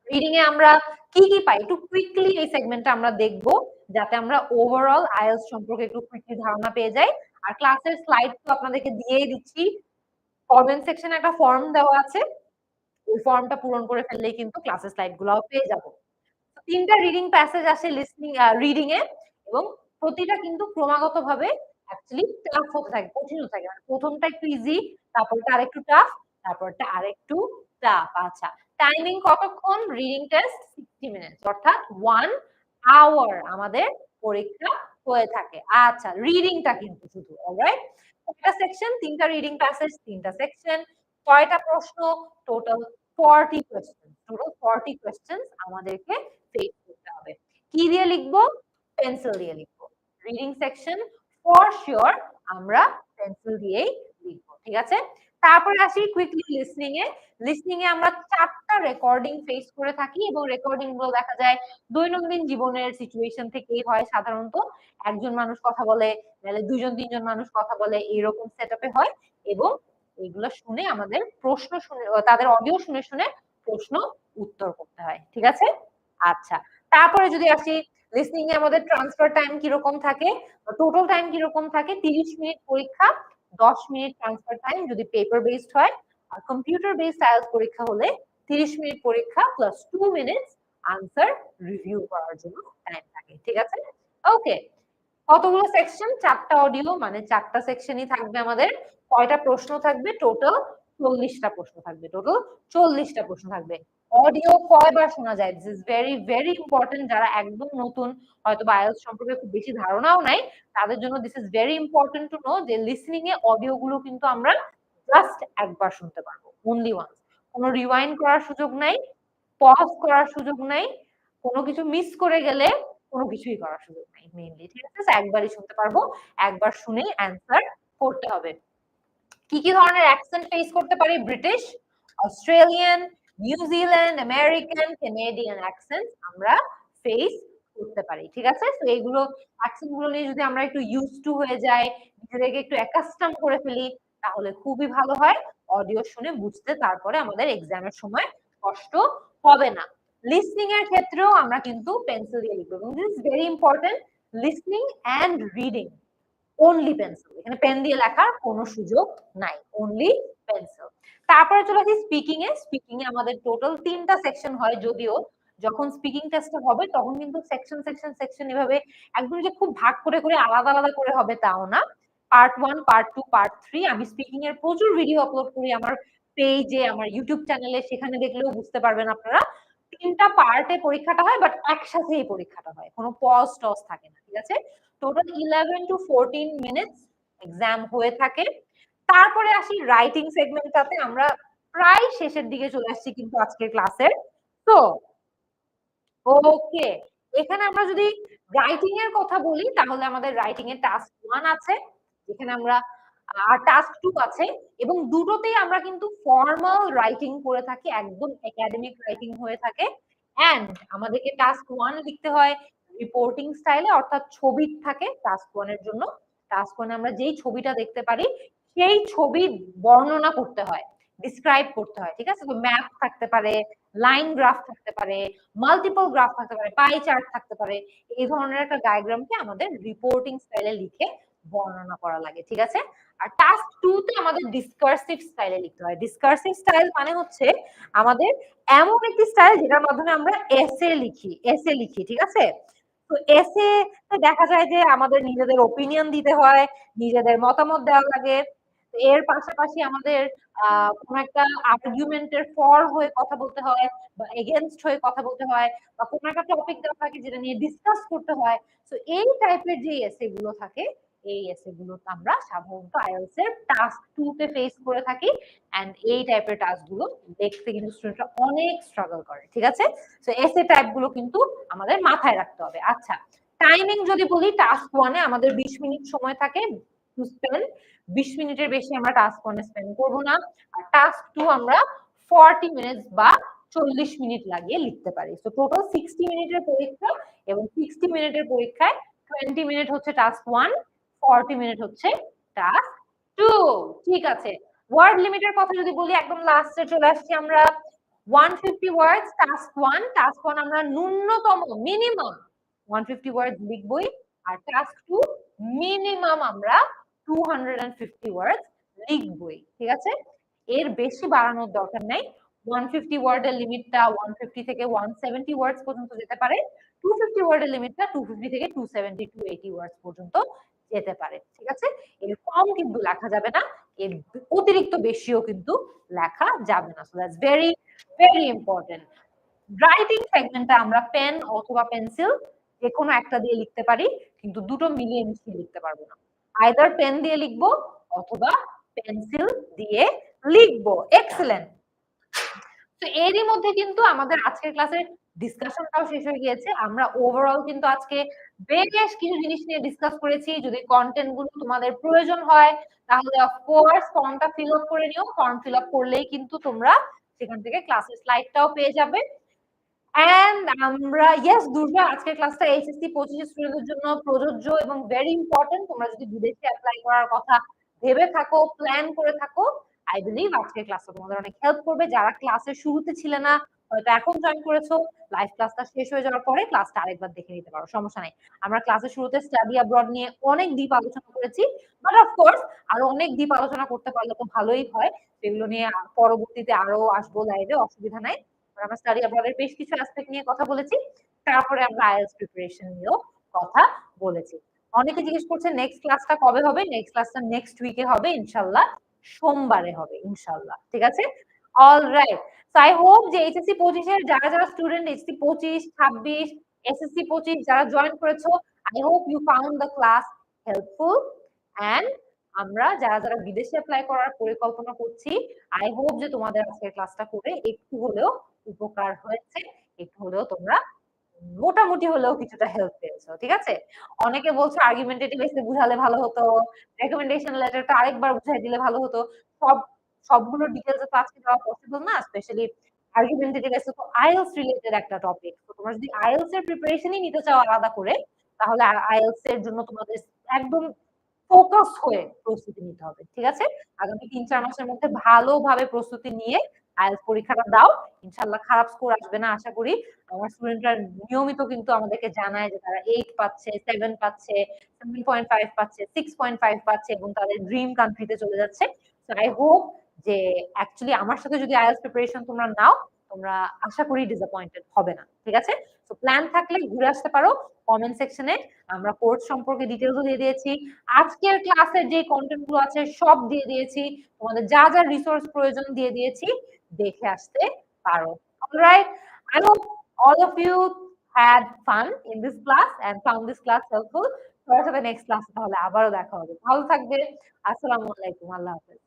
রিডিং এ আমরা কি কি পাই একটু কুইকলি এই সেগমেন্টটা আমরা দেখব, যাতে আমরা ওভারঅল আইএলটিএস সম্পর্কে একটু কুইকলি ধারণা পেয়ে যাই। আর ক্লাসের স্লাইড তো আপনাদেরকে দিয়েই দিচ্ছি, কমেন্ট সেকশনে একটা ফর্ম দেওয়া আছে, ওই ফর্মটা পূরণ করে ফেললেই কিন্তু ক্লাসের স্লাইড গুলাও পেয়ে যাব। 3টা রিডিং প্যাসেজ আসে লিসনিং রিডিং এ, এবং প্রতিটা কিন্তু ক্রমাগতভাবে অ্যাকচুয়ালি টাফ হতে থাকে, কঠিন হতে থাকে। মানে প্রথমটা একটু ইজি, তারপরটা আরেকটু টাফ, তারপরটা আরেকটু টাফ। আচ্ছা, টাইমিং কতক্ষণ? রিডিং টেস্ট 60 মিনিটস, অর্থাৎ 1 আওয়ার আমাদের পরীক্ষা হয়ে থাকে। আচ্ছা, রিডিংটা কিন্তু শুধু, অলরাইট। কয়টা সেকশন? 3টা রিডিং প্যাসেজ, 3টা সেকশন, কয়টা প্রশ্ন? টোটাল 40 কোয়েশ্চেন, টোটাল 40 কোয়েশ্চেনস আমাদেরকে ফেস করতে হবে। কি দিয়ে লিখবো? পেন্সিল দিয়ে লিখবো। রিডিং সেকশন ফর শিওর আমরা পেন্সিল দিয়েই লিখবো, ঠিক আছে? তারপরে আসি কুইকলি লিসনিং এ। লিসনিং এ আমরা 4টা রেকর্ডিং ফেস করে থাকি, এবং রেকর্ডিং গুলো দেখা যায় দৈনন্দিন জীবনের সিচুয়েশন থেকেই হয় সাধারণত। একজন মানুষ কথা বলে, নাহলে 2-3 জন মানুষ কথা বলে, এরকম সেটআপে হয়, এবং এগুলো শুনে আমাদের প্রশ্ন শুনে, তাদের অডিও শুনে শুনে প্রশ্ন উত্তর করতে হয়, ঠিক আছে? আচ্ছা, তারপরে যদি আসি লিসনিং এ আমাদের ট্রান্সফার টাইম কিরকম থাকে, টোটাল টাইম কিরকম থাকে? 30 মিনিট পরীক্ষা, 10 মিনিট ট্রান্সফার টাইম যদি পেপার বেসড হয়, আর কম্পিউটার বেসড আইএলটিএস পরীক্ষা হলে 30 মিনিট পরীক্ষা প্লাস 2 মিনিটস আনসার রিভিউ করার জন্য টাইম থাকে, ঠিক আছে? ওকে, কতগুলো সেকশন? 4টা অডিও, মানে 4টা সেকশনই থাকবে আমাদের। কয়টা প্রশ্ন থাকবে? টোটাল 40টা প্রশ্ন থাকবে, টোটাল 40টা প্রশ্ন থাকবে। অডিও কয়বার শোনা যায়? This is very very important. যারা একদম নতুন, হয়তো আইএলটিএস সম্পর্কে খুব বেশি ধারণাও নাই, তাদের জন্য this is very important to know যে লিসনিং এ অডিও গুলো কিন্তু আমরা জাস্ট একবার শুনতে পারবো, অনলি ওয়ান্স। কোনো রিওয়াইন্ড করার সুযোগ নাই, পজ করার সুযোগ নাই, কোনো কিছু মিস করে গেলে কোনো কিছুই করার সুযোগ নাই মেইনলি, ঠিক আছে? একবারই শুনতে পারবো, একবার শুনে অ্যান্সার করতে হবে। কি কি ধরনের অ্যাকসেন্ট ফেস করতে পারি? British, Australian, New Zealand, American, Canadian accent আমরা ফেস করতে পারি, ঠিক আছে? তো এইগুলো অ্যাকসেন্ট গুলো নিয়ে যদি আমরা একটু ইউজ টু হয়ে যাই, নিজেদেরকে একটু অ্যাকাস্টম করে ফেলি, তাহলে খুবই ভালো হয়। অডিও শুনে বুঝতে তারপরে আমাদের এক্সামের সময় কষ্ট হবে না। লিসনিং এর ক্ষেত্রেও আমরা কিন্তু পেন্সিল দিয়ে লিখবো, এবং this is very important. Listening and reading only pencil, এখানে পেন দিয়ে লেখার কোনো সুযোগ নাই, অনলি পেন্সিল। তারপরে চলে আসি স্পিকিং এ। স্পিকিং এ আমাদের টোটাল 3টা সেকশন হয়, যদিও যখন স্পিকিং টেস্ট হবে তখন কিন্তু সেকশন সেকশন সেকশন এভাবে একদম যে খুব ভাগ করে করে আলাদা আলাদা করে হবে তাও না। পার্ট 1, পার্ট 2, পার্ট 3 আমি স্পিকিং এর প্রচুর ভিডিও আপলোড করি আমার পেজে, আমার ইউটিউব চ্যানেলে, সেখানে দেখলেও বুঝতে পারবেন আপনারা। 3টা পার্টে পরীক্ষাটা হয়, বাট একসাথেই পরীক্ষাটা হয়, কোনো পজ টজ থাকে না, ঠিক আছে? টোটাল 11 টু 14 মিনিটস এক্সাম হয়ে থাকে। তারপরে আসি রাইটিং সেগমেন্টটাতে, আমরা প্রায় শেষের দিকে চলে আসছি কিন্তু আজকের ক্লাসের। তো ওকে, এখানে আমরা যদি রাইটিং এর কথা বলি, তাহলে আমাদের রাইটিং এর টাস্ক 1 আছে, যেখানে আমরা আর টাস্ক 2 আছে, এবং দুটোতেই আমরা কিন্তু ফর্মাল রাইটিং করে থাকি, একদম একাডেমিক রাইটিং হয়ে থাকে। এন্ড আমাদেরকে টাস্ক 1 লিখতে হয় রিপোর্টিং স্টাইলে, অর্থাৎ ছবি থাকে টাস্ক 1 এর জন্য। টাস্ক 1 এ আমরা যেই ছবিটা দেখতে পারি সেই ছবি বর্ণনা করতে হয়, ডিসক্রাইব করতে হয়, ঠিক আছে? তো ম্যাপ থাকতে পারে, লাইন গ্রাফ থাকতে পারে, মাল্টিপল গ্রাফ থাকতে পারে, পাই চার্ট থাকতে পারে। এই ধরনের একটা ডায়াগ্রামকে আমাদের রিপোর্টিং স্টাইলে লিখে বর্ণনা করা লাগে, ঠিক আছে? আর টাস্ক 2 তে আমাদের ডিসকার্সিভ স্টাইলে লিখতে হয়। ডিসকার্সিভ স্টাইল মানে হচ্ছে আমাদের এমন একটি স্টাইল যেটার মাধ্যমে আমরা এসে লিখি, ঠিক আছে? তো এসে দেখা যায় যে আমাদের নিজেদের ওপিনিয়ন দিতে হয়, নিজেদের মতামত দেওয়া লাগে। এর পাশাপাশি আমাদের কোন একটা আর্গুমেন্টের ফর হয়ে কথা বলতে হয়, বা এগেইনস্ট হয়ে কথা বলতে হয়, বা কোন একটা টপিক দেওয়া থাকে যেটা নিয়ে ডিসকাস করতে হয়। তো এই টাইপের যে এসে গুলো থাকে, এই এসে গুলো আমরা সাধারণত আইএলটিএস এর টাস্ক 2 তে ফেস করে থাকি এন্ড এই টাইপের টাস্ক গুলো দেখতে কিন্তু স্টুডেন্টরা অনেক স্ট্রাগল করে, ঠিক আছে? সো এসে টাইপ গুলো কিন্তু আমাদের মাথায় রাখতে হবে। আচ্ছা, টাইমিং যদি বলি, টাস্ক 1 এ আমাদের 20 মিনিট সময় থাকে টু স্পেন্ড। 20 মিনিটের বেশি আমরা টাস্ক 1 এ স্পেন্ড করব না। আর টাস্ক 2 আমরা 40 মিনিটস বা 40 মিনিট লাগিয়ে লিখতে পারি। সো টোটাল 60 মিনিটের পরীক্ষা এবং 60 মিনিটের পরীক্ষায় 20 মিনিট হচ্ছে টাস্ক 1, 40 মিনিট হচ্ছে টাস্ক 2। ঠিক আছে, ওয়ার্ড লিমিটের কথা যদি বলি, একদম লাস্টে চলে আসছি আমরা। 150 ওয়ার্ডস টাস্ক 1। টাস্ক 1 আমরা ন্যূনতম মিনিমাম 150 ওয়ার্ডস লিখবই। আর টাস্ক 2 মিনিমাম আমরা 250 ওয়ার্ডস লিখবই, ঠিক আছে? এর বেশি বাড়ানোর দরকার নাই। 150 ওয়ার্ডের লিমিটটা 150 থেকে 170 ওয়ার্ডস পর্যন্ত যেতে পারে। 250 ওয়ার্ডের লিমিটটা 250 থেকে 270 280 ওয়ার্ডস পর্যন্ত যেতে পারে, ঠিক আছে? এর কম কিন্তু লেখা যাবে না, এর অতিরিক্ত বেশিও কিন্তু লেখা যাবে না। So that's very very important. Writing সেগমেন্টটা আমরা পেন অথবা পেন্সিল যে কোনো একটা দিয়ে লিখতে পারি, কিন্তু দুটো মিলিয়ে মিশিয়ে লিখতে পারবো না। আইদার পেন দিয়ে লিখবো অথবা পেন্সিল দিয়ে লিখবো। এক্সেলেন্ট। তো এরই মধ্যে কিন্তু আমাদের আজকের ক্লাসের ডিসকাশনটাও শেষ হয়ে গিয়েছে। আমরা ওভারঅল কিন্তু আজকে বেশ কিছু জিনিস নিয়ে ডিসকাস করেছি। যদি কন্টেন্ট গুলো তোমাদের প্রয়োজন হয় তাহলে অফকোর্স ফর্মটা ফিল আপ করে নিও। ফর্ম ফিল আপ করলেই কিন্তু তোমরা সেখান থেকে ক্লাসের স্লাইডটাও পেয়ে যাবে। এন্ড আমরা ইয়েস দুর্গা, আজকের ক্লাসটা এইচএসসি 25 স্টুডেন্টদের জন্য প্রযোজ্য এবং ভেরি ইম্পর্টেন্ট। তোমরা যদি বিদেশে অ্যাপ্লাই করার কথা ভেবে থাকো, প্ল্যান করে থাকো, আই বিলিভ আজকের ক্লাসটা তোমাদের অনেক হেল্প করবে। যারা ক্লাসের শুরুতে ছিলে না, হয়তো এখন জয়েন করেছো, লাইভ ক্লাসটা শেষ হয়ে যাওয়ার পরে ক্লাসটা আরেকবার দেখে নিতে পারো, সমস্যা নাই। আমরা ক্লাসের শুরুতে স্টাডি অ্যাব্রড নিয়ে অনেক ডিপ আলোচনা করেছি, বাট অফকোর্স আরো অনেক ডিপ আলোচনা করতে পারলে তো ভালোই হয়। সেগুলো নিয়ে পরবর্তীতে আরো আসবো লাইভে, অসুবিধা নাই। আমরা স্টাডি অ্যাব্রডের বেশ কিছু অ্যাসপেক্ট নিয়ে কথা বলেছি, তারপরে আমরা আইএলটিএস প্রিপারেশন নিয়েও কথা বলেছি। অনেকে জিজ্ঞেস করছে নেক্সট ক্লাসটা কবে হবে। নেক্সট ক্লাসটা নেক্সট উইকে হবে ইনশাআল্লাহ, সোমবারে হবে ইনশাআল্লাহ, ঠিক আছে? অলরাইট। সো আই হোপ যে এইচএসসি 25 এর যারা যারা স্টুডেন্ট এইচএসসি 25, 26, এসএসসি 25 যারা জয়েন করেছো, I hope you found the class helpful. And আমরা যারা যারা বিদেশে অ্যাপ্লাই করার পরিকল্পনা করছি, আই হোপ যে তোমাদের আজকের ক্লাসটা করে একটু হলেও উপকার হয়েছে, একটু হলেও তোমরা মোটামুটি হলেও কিছুটা হেল্প পেয়েছো, ঠিক আছে? অনেকে বলছো আর্গুমেন্টেটিভ এসে বুঝালে ভালো হতো, রেকমেন্ডেশন লেটারটা আরেকবার বুঝাই দিলে ভালো হতো। সবগুলো ডিটেইলস তো আজকে দেওয়া পসিবল না, স্পেশালি আর্গুমেন্টেটিভ এসে তো আইএলটিএস রিলেটেড একটা টপিক। তো তোমরা যদি আইএলটিএস এর প্রিপারেশনই নিতে চাও আলাদা করে, তাহলে আইএলটিএস এর জন্য তোমাদের একদম ফোকাস হয়ে প্রস্তুতি নিতে হবে, ঠিক আছে? আগামী ৩-৪ মাসের মধ্যে ভালোভাবে প্রস্তুতি নিয়ে আইএলটিএস পরীক্ষাটা দাও, ইনশাআল্লাহ খারাপ স্কোর আসবে না আশা করি। আমার স্টুডেন্টরা নিয়মিত কিন্তু আমাদেরকে জানায় যে তারা 8 পাচ্ছে, 7 পাচ্ছে, 7.5 পাচ্ছে, 6.5 পাচ্ছে এবং তাদের ড্রিম কান্ট্রিতে চলে যাচ্ছে। সো আই হোপ যে অ্যাকচুয়ালি আমার সাথে যদি আইএলটিএস প্রিপারেশন তোমরা নাও, তোমরা আশা করি ডিসঅ্যাপয়েন্টেড হবে না, ঠিক আছে? সো প্ল্যান থাকলে ঘুরে আসতে পারো কমেন্ট সেকশনে। আমরা কোর্স সম্পর্কে ডিটেইলসও দিয়ে দিয়েছি, আজকের ক্লাসের যে কন্টেন্ট গুলো আছে সব দিয়ে দিয়েছি, তোমাদের যা যা রিসোর্স প্রয়োজন দিয়ে দিয়েছি, দেখে আসতে পারো। Alright, I hope all of you had fun in this class and found this class helpful. সবার সাথে নেক্সট ক্লাসে তাহলে আবারও দেখা হবে। ভালো থাকবে। আসসালামু আলাইকুম। আল্লাহ হাফেজ।